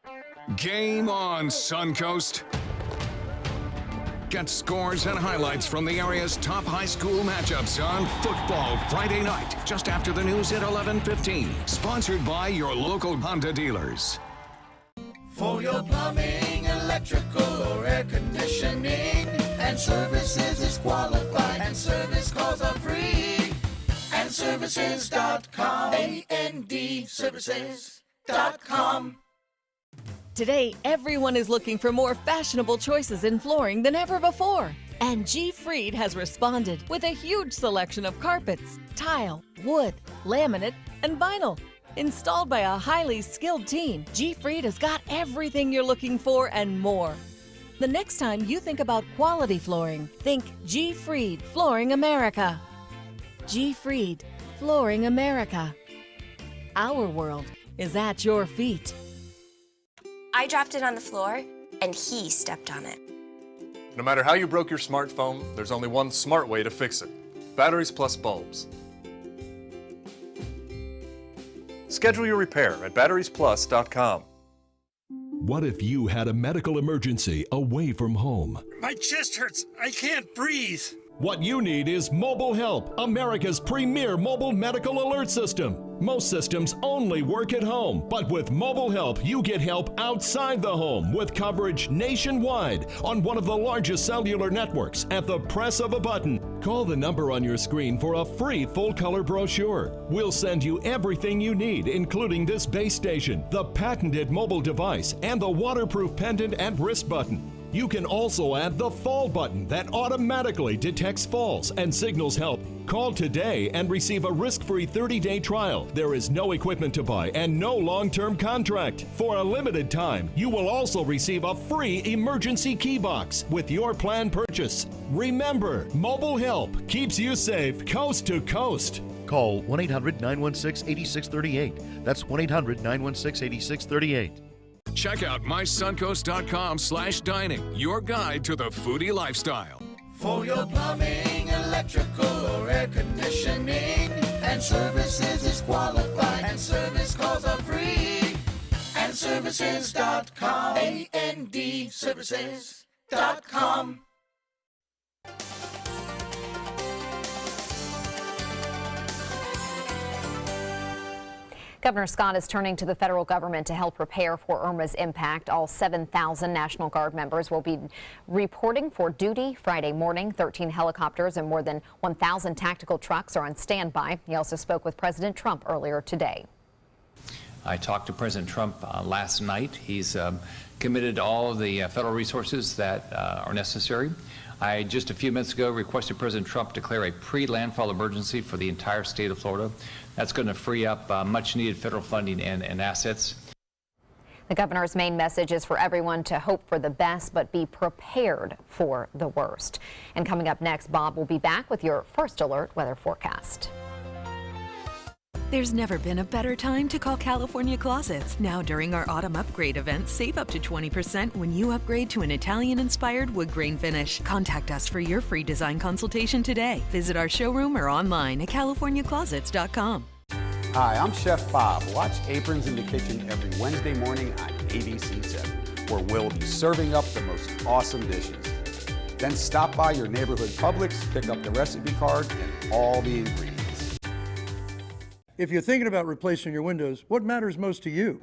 [SPEAKER 12] Game on, Suncoast. Get scores and highlights from the area's top high school matchups on Football Friday night, just after the news at 11:15. Sponsored by your local Honda dealers.
[SPEAKER 14] For your plumbing, electrical, or air conditioning, and services is qualified, and service calls are free. And services.com, A-N-D, services.com.
[SPEAKER 15] Today, everyone is looking for more fashionable choices in flooring than ever before. And G. Fried has responded with a huge selection of carpets, tile, wood, laminate, and vinyl. Installed by a highly skilled team, G. Fried has got everything you're looking for and more. The next time you think about quality flooring, think G. Fried Flooring America. G. Fried Flooring America. Our world is at your feet.
[SPEAKER 16] I dropped it on the floor, and he stepped on it.
[SPEAKER 20] No matter how you broke your smartphone, there's only one smart way to fix it. Batteries plus bulbs. Schedule your repair at batteriesplus.com.
[SPEAKER 21] What if you had a medical emergency away from home?
[SPEAKER 25] My chest hurts. I can't breathe.
[SPEAKER 21] What you need is Mobile Help, America's premier mobile medical alert system. Most systems only work at home, but with Mobile Help, you get help outside the home with coverage nationwide on one of the largest cellular networks at the press of a button. Call the number on your screen for a free full-color brochure. We'll send you everything you need, including this base station, the patented mobile device, and the waterproof pendant and wrist button. You can also add the fall button that automatically detects falls and signals help. Call today and receive a risk-free 30-day trial. There is no equipment to buy and no long-term contract. For a limited time, you will also receive a free emergency key box with your plan purchase. Remember, Mobile Help keeps you safe coast to coast.
[SPEAKER 26] Call 1-800-916-8638. That's 1-800-916-8638.
[SPEAKER 12] Check out mysuncoast.com/dining, your guide to the foodie lifestyle.
[SPEAKER 14] For your plumbing, electrical, or air conditioning, and services is qualified, and service calls are free. And services.com, A-N-D, services.com.
[SPEAKER 3] Governor Scott is turning to the federal government to help prepare for Irma's impact. All 7,000 National Guard members will be reporting for duty Friday morning. 13 helicopters and more than 1,000 tactical trucks are on standby. He also spoke with President Trump earlier today.
[SPEAKER 2] I talked to President Trump last night. He's committed all of the federal resources that are necessary. I just a few minutes ago requested President Trump declare a pre-landfall emergency for the entire state of Florida. That's going to free up much needed federal funding and assets.
[SPEAKER 3] The governor's main message is for everyone to hope for the best, but be prepared for the worst. And coming up next, Bob will be back with your first alert weather forecast.
[SPEAKER 7] There's never been a better time to call California Closets. Now during our autumn upgrade event, save up to 20% when you upgrade to an Italian-inspired wood grain finish. Contact us for your free design consultation today. Visit our showroom or online at californiaclosets.com.
[SPEAKER 9] Hi, I'm Chef Bob. Watch Aprons in the Kitchen every Wednesday morning on ABC 7, where we'll be serving up the most awesome dishes. Then stop by your neighborhood Publix, pick up the recipe card and all the ingredients.
[SPEAKER 17] If you're thinking about replacing your windows, what matters most to you?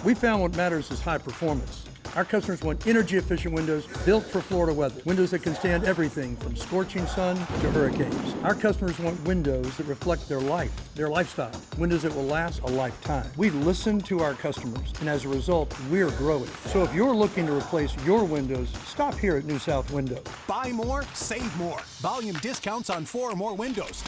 [SPEAKER 17] We found what matters is high performance. Our customers want energy-efficient windows built for Florida weather. Windows that can stand everything from scorching sun to hurricanes. Our customers want windows that reflect their life, their lifestyle. Windows that will last a lifetime. We listen to our customers, and as a result, we're growing. So if you're looking to replace your windows, stop here at New South Window.
[SPEAKER 18] Buy more, save more. Volume discounts on 4 or more windows.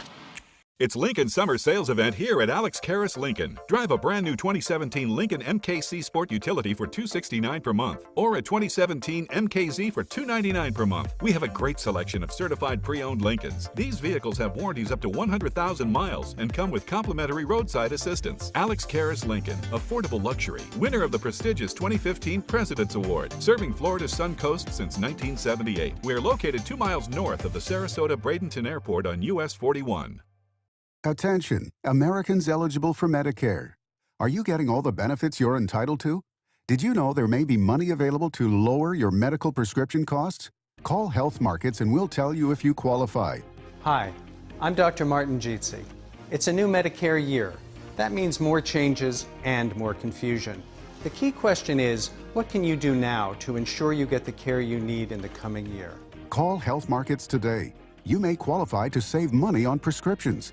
[SPEAKER 22] It's Lincoln's summer sales event here at Alex Karras Lincoln. Drive a brand new 2017 Lincoln MKC Sport Utility for $269 per month, or a 2017 MKZ for $299 per month. We have a great selection of certified pre-owned Lincolns. These vehicles have warranties up to 100,000 miles and come with complimentary roadside assistance. Alex Karras Lincoln, affordable luxury, winner of the prestigious 2015 President's Award, serving Florida's SUNCOAST since 1978. We're located 2 miles north of the Sarasota-Bradenton Airport on US 41.
[SPEAKER 26] Attention, Americans eligible for Medicare. Are you getting all the benefits you're entitled to? Did you know there may be money available to lower your medical prescription costs? Call Health Markets and we'll tell you if you qualify.
[SPEAKER 27] Hi, I'm Dr. Martin Jeetsi. It's a new Medicare year. That means more changes and more confusion. The key question is, what can you do now to ensure you get the care you need in the coming year?
[SPEAKER 26] Call Health Markets today. You may qualify to save money on prescriptions.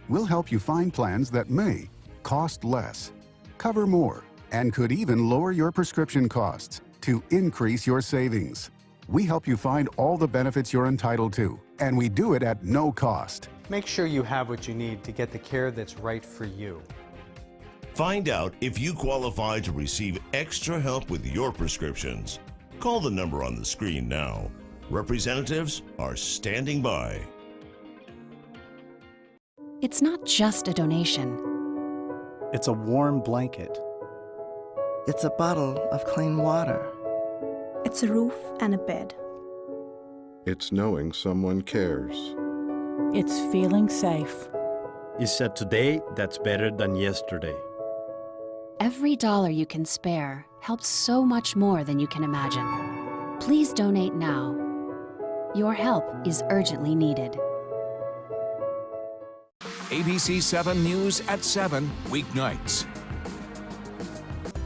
[SPEAKER 26] We'll help you find plans that may cost less, cover more, and could even lower your prescription costs to increase your savings. We help you find all the benefits you're entitled to, and we do it at no cost.
[SPEAKER 27] Make sure you have what you need to get the care that's right for you.
[SPEAKER 29] Find out if you qualify to receive extra help with your prescriptions. Call the number on the screen now. Representatives are standing by.
[SPEAKER 28] It's not just a donation.
[SPEAKER 30] It's a warm blanket.
[SPEAKER 31] It's a bottle of clean water.
[SPEAKER 32] It's a roof and a bed.
[SPEAKER 33] It's knowing someone cares.
[SPEAKER 34] It's feeling safe.
[SPEAKER 30] It's a today that's better than yesterday.
[SPEAKER 28] Every dollar you can spare helps so much more than you can imagine. Please donate now. Your help is urgently needed.
[SPEAKER 12] ABC 7 News at 7, weeknights.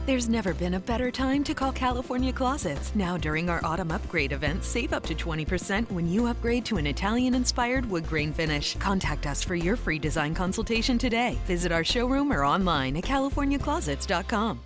[SPEAKER 7] There's never been a better time to call California Closets. Now during our autumn upgrade event, save up to 20% when you upgrade to an Italian-inspired wood grain finish. Contact us for your free design consultation today. Visit our showroom or online at californiaclosets.com.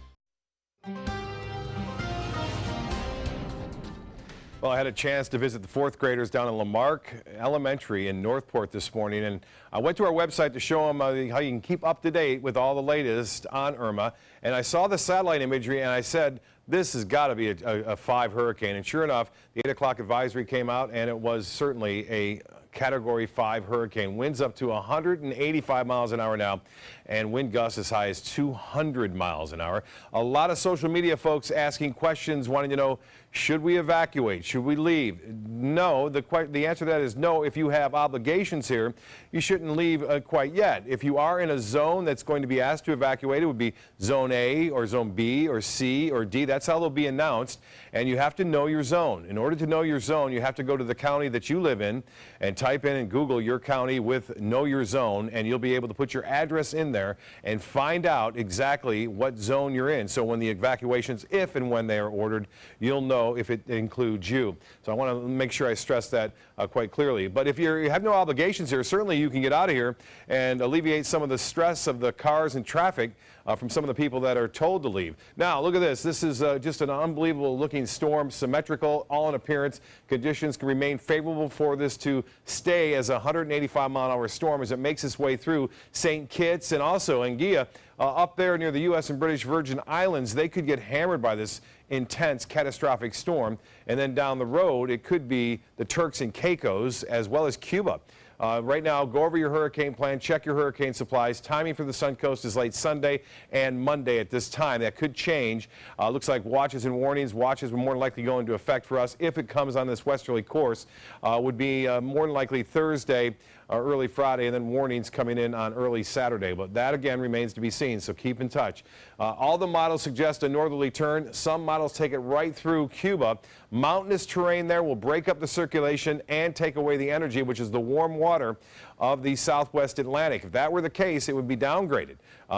[SPEAKER 5] Well, I had a chance to visit the 4th graders down in Lamarck Elementary in Northport this morning, and I went to our website to show them how you can keep up to date with all the latest on Irma, and I saw the satellite imagery and I said, this has got to be a 5 hurricane, and sure enough, the 8 o'clock advisory came out and it was certainly a Category 5 hurricane. Winds up to 185 miles an hour now, and wind gusts as high as 200 miles an hour. A lot of social media folks asking questions, wanting to know, should we evacuate? Should we leave? No, the answer to that is no. If you have obligations here, you shouldn't leave quite yet. If you are in a zone that's going to be asked to evacuate, it would be Zone A or Zone B or C or D. That's how they'll be announced, and you have to know your zone. In order to know your zone, you have to go to the county that you live in and type in and Google your county with Know Your Zone, and you'll be able to put your address in there and find out exactly what zone you're in. So when the evacuations, if and when they are ordered, you'll know go if it includes you. So I want to make sure I stress that quite clearly. But if you have no obligations here, certainly you can get out of here and alleviate some of the stress of the cars and traffic from some of the people that are told to leave. Now, look at this. This is just an unbelievable looking storm, symmetrical, all in appearance. Conditions can remain favorable for this to stay as a 185-mile-an-hour storm as it makes its way through St. Kitts and also Anguilla. Up there near the U.S. and British Virgin Islands, they could get hammered by this intense, catastrophic storm. And then down the road, it could be the Turks and Caicos as well as Cuba. Right now, go over your hurricane plan, check your hurricane supplies. Timing for the SUNCOAST is late Sunday and Monday at this time. That could change. Looks like watches and warnings. Watches will more than likely go into effect for us if it comes on this westerly course. Would be more than likely Thursday or early Friday, and then warnings coming in on early Saturday. But that, again, remains to be seen, so keep in touch. All the models suggest a northerly turn. Some models take it right through Cuba. Mountainous terrain there will break up the circulation and take away the energy, which is the warm water of the southwest Atlantic. If that were the case, it would be downgraded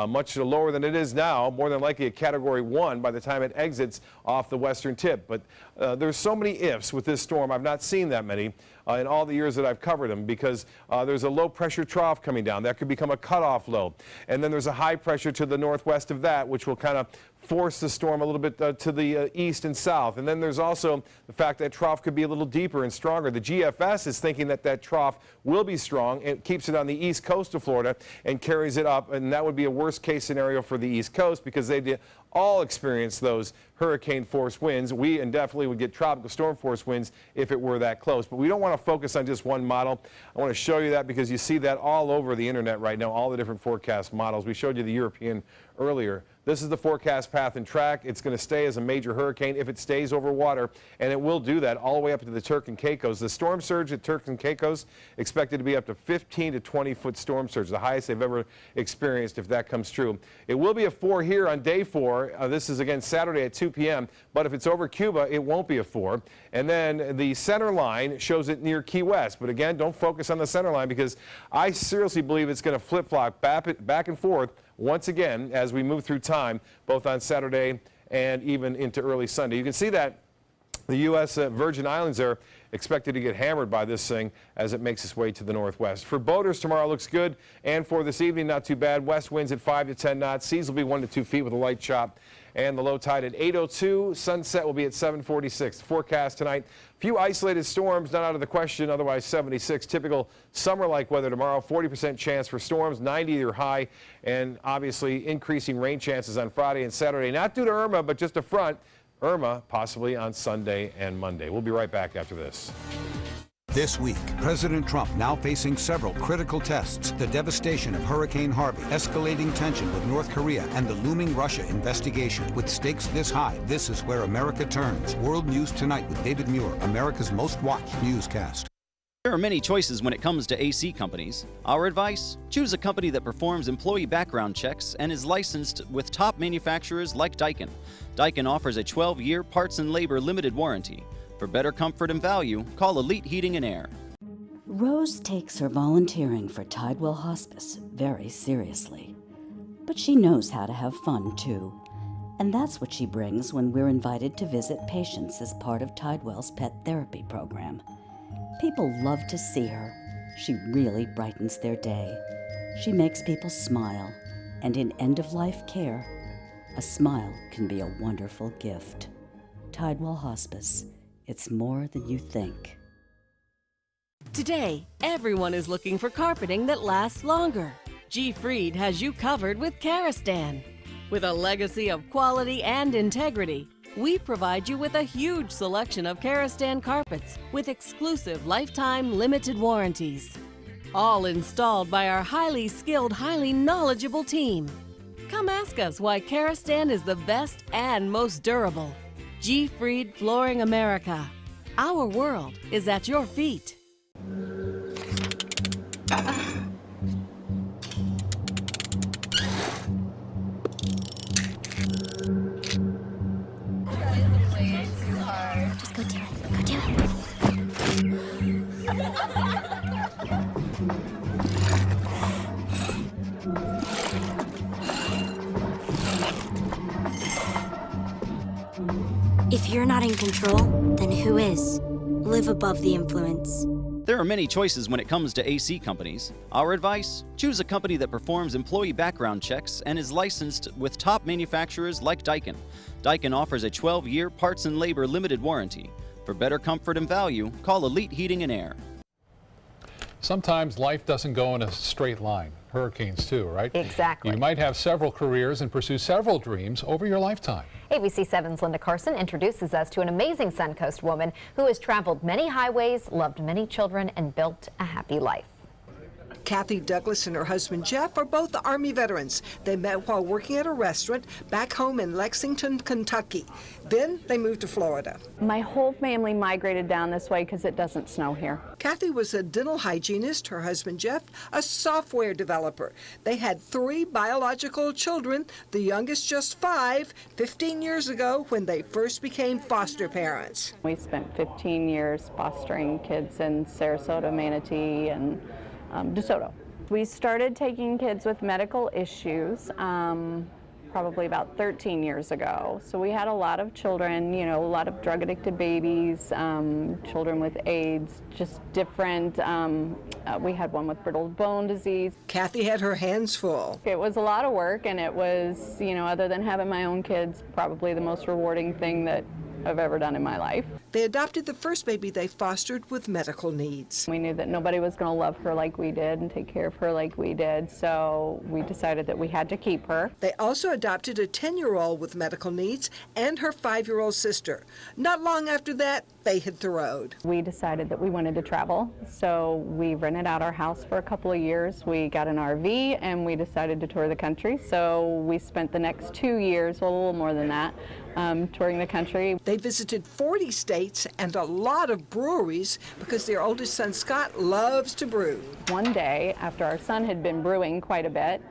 [SPEAKER 5] much lower than it is now, more than likely a Category 1 by the time it exits off the western tip. But there's so many ifs with this storm. I've not seen that many in all the years that I've covered them, because there's a low pressure trough coming down. That could become a cutoff low. And then there's a high pressure to the northwest of that, which will kind of force the storm a little bit to the east and south. And then there's also the fact that trough could be a little deeper and stronger. The GFS is thinking that that trough will be strong. It keeps it on the east coast of Florida and carries it up, and that would be a worst case scenario for the east coast, because they all experience those hurricane force winds. We definitely would get tropical storm force winds if it were that close. But we don't want to focus on just one model. I want to show you that because you see that all over the internet right now, all the different forecast models. We showed you the European earlier. This is the forecast path and track. It's going to stay as a major hurricane if it stays over water, and it will do that all the way up to the Turks and Caicos. The storm surge at Turks and Caicos expected to be up to 15 to 20-foot storm surge, the highest they've ever experienced if that comes true. It will be a 4 here on day 4. This is again Saturday at 2 p.m., but if it's over Cuba, it won't be a 4. And then the center line shows it near Key West. But again, don't focus on the center line, because I seriously believe it's going to flip-flop back and forth once again as we move through time, both on Saturday and even into early Sunday. You can see that the U.S. Virgin Islands are expected to get hammered by this thing as it makes its way to the northwest. For boaters, tomorrow looks good, and for this evening, not too bad. West winds at 5 to 10 knots. Seas will be 1 to 2 feet with a light chop, and the low tide at 8:02. Sunset will be at 7:46. The forecast tonight, few isolated storms, not out of the question, otherwise 76. Typical summer-like weather tomorrow, 40% chance for storms, 90 or high, and obviously increasing rain chances on Friday and Saturday. Not due to Irma, but just a front. Irma possibly on Sunday and Monday. We'll be right back after this.
[SPEAKER 1] This week, President Trump now facing several critical tests: the devastation of Hurricane Harvey, escalating tension with North Korea, and the looming Russia investigation. With stakes this high, this is where America turns. World News Tonight with David Muir, America's most watched newscast.
[SPEAKER 4] There are many choices when it comes to AC companies. Our advice? Choose a company that performs employee background checks and is licensed with top manufacturers like Daikin. Daikin offers a 12-year parts and labor limited warranty. For better comfort and value, call Elite Heating and Air.
[SPEAKER 6] Rose takes her volunteering for Tidewell Hospice very seriously. But she knows how to have fun, too. And that's what she brings when we're invited to visit patients as part of Tidewell's pet therapy program. People love to see her. She really brightens their day. She makes people smile. And in end-of-life care, a smile can be a wonderful gift. Tidewell Hospice. It's more than you think.
[SPEAKER 8] Today, everyone is looking for carpeting that lasts longer. G. Fried has you covered with Karastan. With a legacy of quality and integrity, we provide you with a huge selection of Karastan carpets with exclusive lifetime limited warranties. All installed by our highly skilled, highly knowledgeable team. Come ask us why Karastan is the best and most durable. G. Fried Flooring America. Our world is at your feet.
[SPEAKER 10] Just go do it. Go do it.
[SPEAKER 11] If
[SPEAKER 2] you're not in control, then who is? Live above the influence.
[SPEAKER 4] There are many choices when it comes to AC companies. Our advice? Choose a company that performs employee background checks and is licensed with top manufacturers like Daikin. Daikin offers a 12-year parts and labor limited warranty. For better comfort and value, call Elite Heating and Air.
[SPEAKER 3] Sometimes life doesn't go in a straight line. Hurricanes too, right?
[SPEAKER 10] Exactly.
[SPEAKER 3] You might have several careers and pursue several dreams over your lifetime.
[SPEAKER 10] ABC 7's Linda Carson introduces us to an amazing Suncoast woman who has traveled many highways, loved many children, and built a happy life.
[SPEAKER 11] Kathy Douglas and her husband Jeff are both Army veterans. They met while working at a restaurant back home in Lexington, Kentucky. Then they moved to Florida.
[SPEAKER 13] My whole family migrated down this way because it doesn't snow here.
[SPEAKER 11] Kathy was a dental hygienist, her husband Jeff, a software developer. They had 3 biological children, the youngest just 5, 15 years ago when they first became foster parents.
[SPEAKER 13] We spent 15 years fostering kids in Sarasota, Manatee, and DeSoto. We started taking kids with medical issues probably about 13 years ago. So we had a lot of children, you know, a lot of drug addicted babies, children with AIDS, just different. We had one with brittle bone disease.
[SPEAKER 11] Kathy had her hands full.
[SPEAKER 13] It was a lot of work, and it was, you know, other than having my own kids, probably the most rewarding thing that I've ever done in my life.
[SPEAKER 11] They adopted the first baby they fostered with medical needs.
[SPEAKER 13] We knew that nobody was going to love her like we did and take care of her like we did, so we decided that we had to keep her.
[SPEAKER 11] They also adopted a 10-year-old with medical needs and her 5-year-old sister. Not long after that, they hit the road.
[SPEAKER 13] We decided that we wanted to travel, so we rented out our house for a couple of years. We got an RV and we decided to tour the country, so we spent the next 2 years, well, a little more than that, touring the country.
[SPEAKER 11] They visited 40 states and a lot of breweries because their oldest son, Scott, loves to brew.
[SPEAKER 13] One day, after our son had been brewing quite a bit,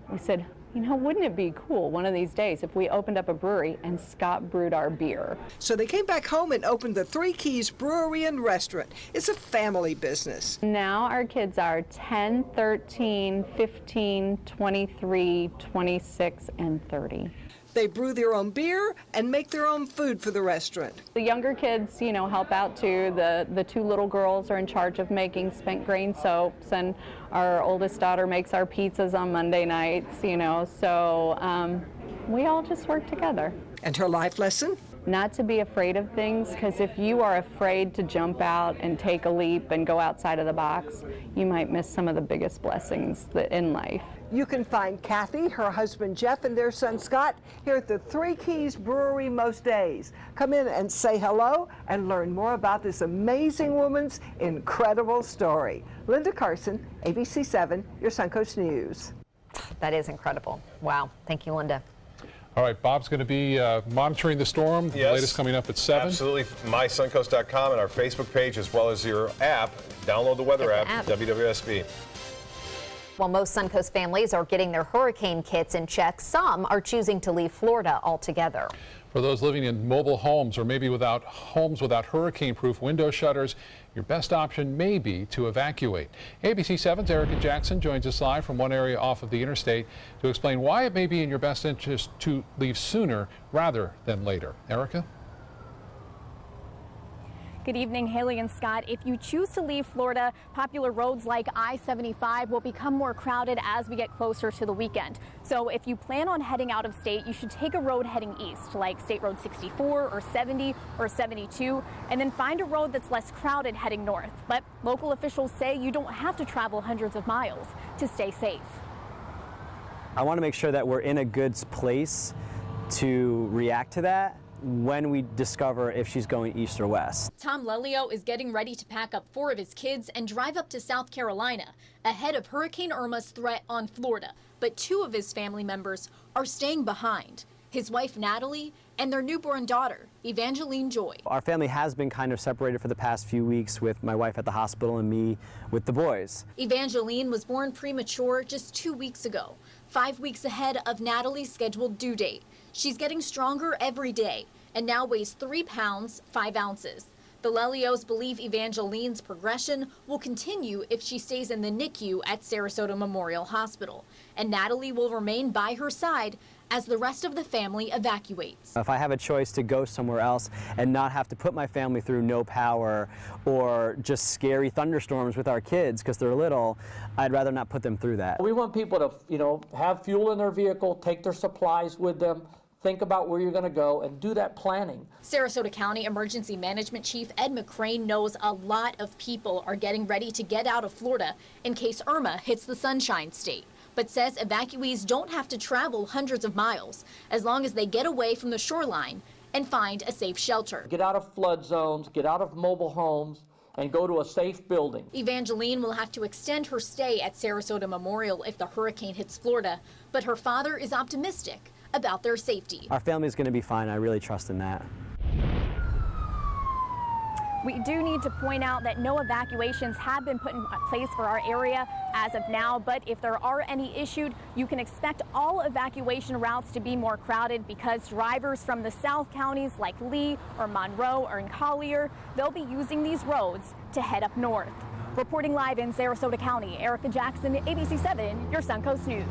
[SPEAKER 13] we said, you know, wouldn't it be cool one of these days if we opened up a brewery and Scott brewed our beer?
[SPEAKER 11] So they came back home and opened the Three Keys Brewery and Restaurant. It's a family business.
[SPEAKER 13] Now our kids are 10, 13, 15, 23, 26, and 30.
[SPEAKER 11] They brew their own beer and make their own food for the restaurant.
[SPEAKER 13] The younger kids, you know, help out too. The 2 little girls are in charge of making spent grain soaps, and our oldest daughter makes our pizzas on Monday nights, you know, so we all just work together.
[SPEAKER 11] And her life lesson?
[SPEAKER 13] Not to be afraid of things, because if you are afraid to jump out and take a leap and go outside of the box, you might miss some of the biggest blessings in life.
[SPEAKER 11] You can find Kathy, her husband Jeff, and their son Scott here at the Three Keys Brewery most days. Come in and say hello and learn more about this amazing woman's incredible story. Linda Carson, ABC 7, your Suncoast News.
[SPEAKER 10] That is incredible. Wow. Thank you, Linda.
[SPEAKER 3] All right, Bob's going to be monitoring the storm.
[SPEAKER 5] Yes.
[SPEAKER 3] The latest coming up at 7.
[SPEAKER 5] Absolutely. MySuncoast.com and our Facebook page, as well as your app. Download the weather app, WWSB.
[SPEAKER 10] While most Suncoast families are getting their hurricane kits in check, some are choosing to leave Florida altogether.
[SPEAKER 3] For those living in mobile homes or maybe without homes without hurricane-proof window shutters, your best option may be to evacuate. ABC 7's Erica Jackson joins us live from one area off of the interstate to explain why it may be in your best interest to leave sooner rather than later. Erica?
[SPEAKER 14] Good evening, Haley and Scott. If you choose to leave Florida, popular roads like I-75 will become more crowded as we get closer to the weekend. So if you plan on heading out of state, you should take a road heading east, like State Road 64 or 70 or 72, and then find a road that's less crowded heading north. But local officials say you don't have to travel hundreds of miles to stay safe.
[SPEAKER 15] I want to make sure that we're in a good place to react to that when we discover if she's going east or west.
[SPEAKER 14] Tom Lelio is getting ready to pack up 4 of his kids and drive up to South Carolina ahead of Hurricane Irma's threat on Florida. But 2 of his family members are staying behind. His wife, Natalie, and their newborn daughter, Evangeline Joy.
[SPEAKER 15] Our family has been kind of separated for the past few weeks, with my wife at the hospital and me with the boys.
[SPEAKER 14] Evangeline was born premature just 2 weeks ago, 5 weeks ahead of Natalie's scheduled due date. She's getting stronger every day and now weighs 3 pounds, 5 ounces.
[SPEAKER 9] The Lelios believe Evangeline's progression will continue if she stays in the NICU at Sarasota Memorial Hospital, and Natalie will remain by her side as the rest of the family evacuates.
[SPEAKER 15] If I have a choice to go somewhere else and not have to put my family through no power or just scary thunderstorms with our kids because they're little, I'd rather not put them through that.
[SPEAKER 16] We want people to, have fuel in their vehicle, take their supplies with them, think about where you're going to go, and do that planning.
[SPEAKER 9] Sarasota County Emergency Management Chief Ed McCrane knows a lot of people are getting ready to get out of Florida in case Irma hits the Sunshine State, but says evacuees don't have to travel hundreds of miles as long as they get away from the shoreline and find a safe shelter.
[SPEAKER 16] Get out of flood zones, get out of mobile homes, and go to a safe building.
[SPEAKER 9] Evangeline will have to extend her stay at Sarasota Memorial if the hurricane hits Florida, but her father is optimistic about their safety.
[SPEAKER 15] Our family's going to be fine. I really trust in that.
[SPEAKER 14] We do need to point out that no evacuations have been put in place for our area as of now, but if there are any issued, you can expect all evacuation routes to be more crowded because drivers from the south counties like Lee or Monroe or in Collier, they'll be using these roads to head up north. Reporting live in Sarasota County, Erica Jackson, ABC 7, your Suncoast News.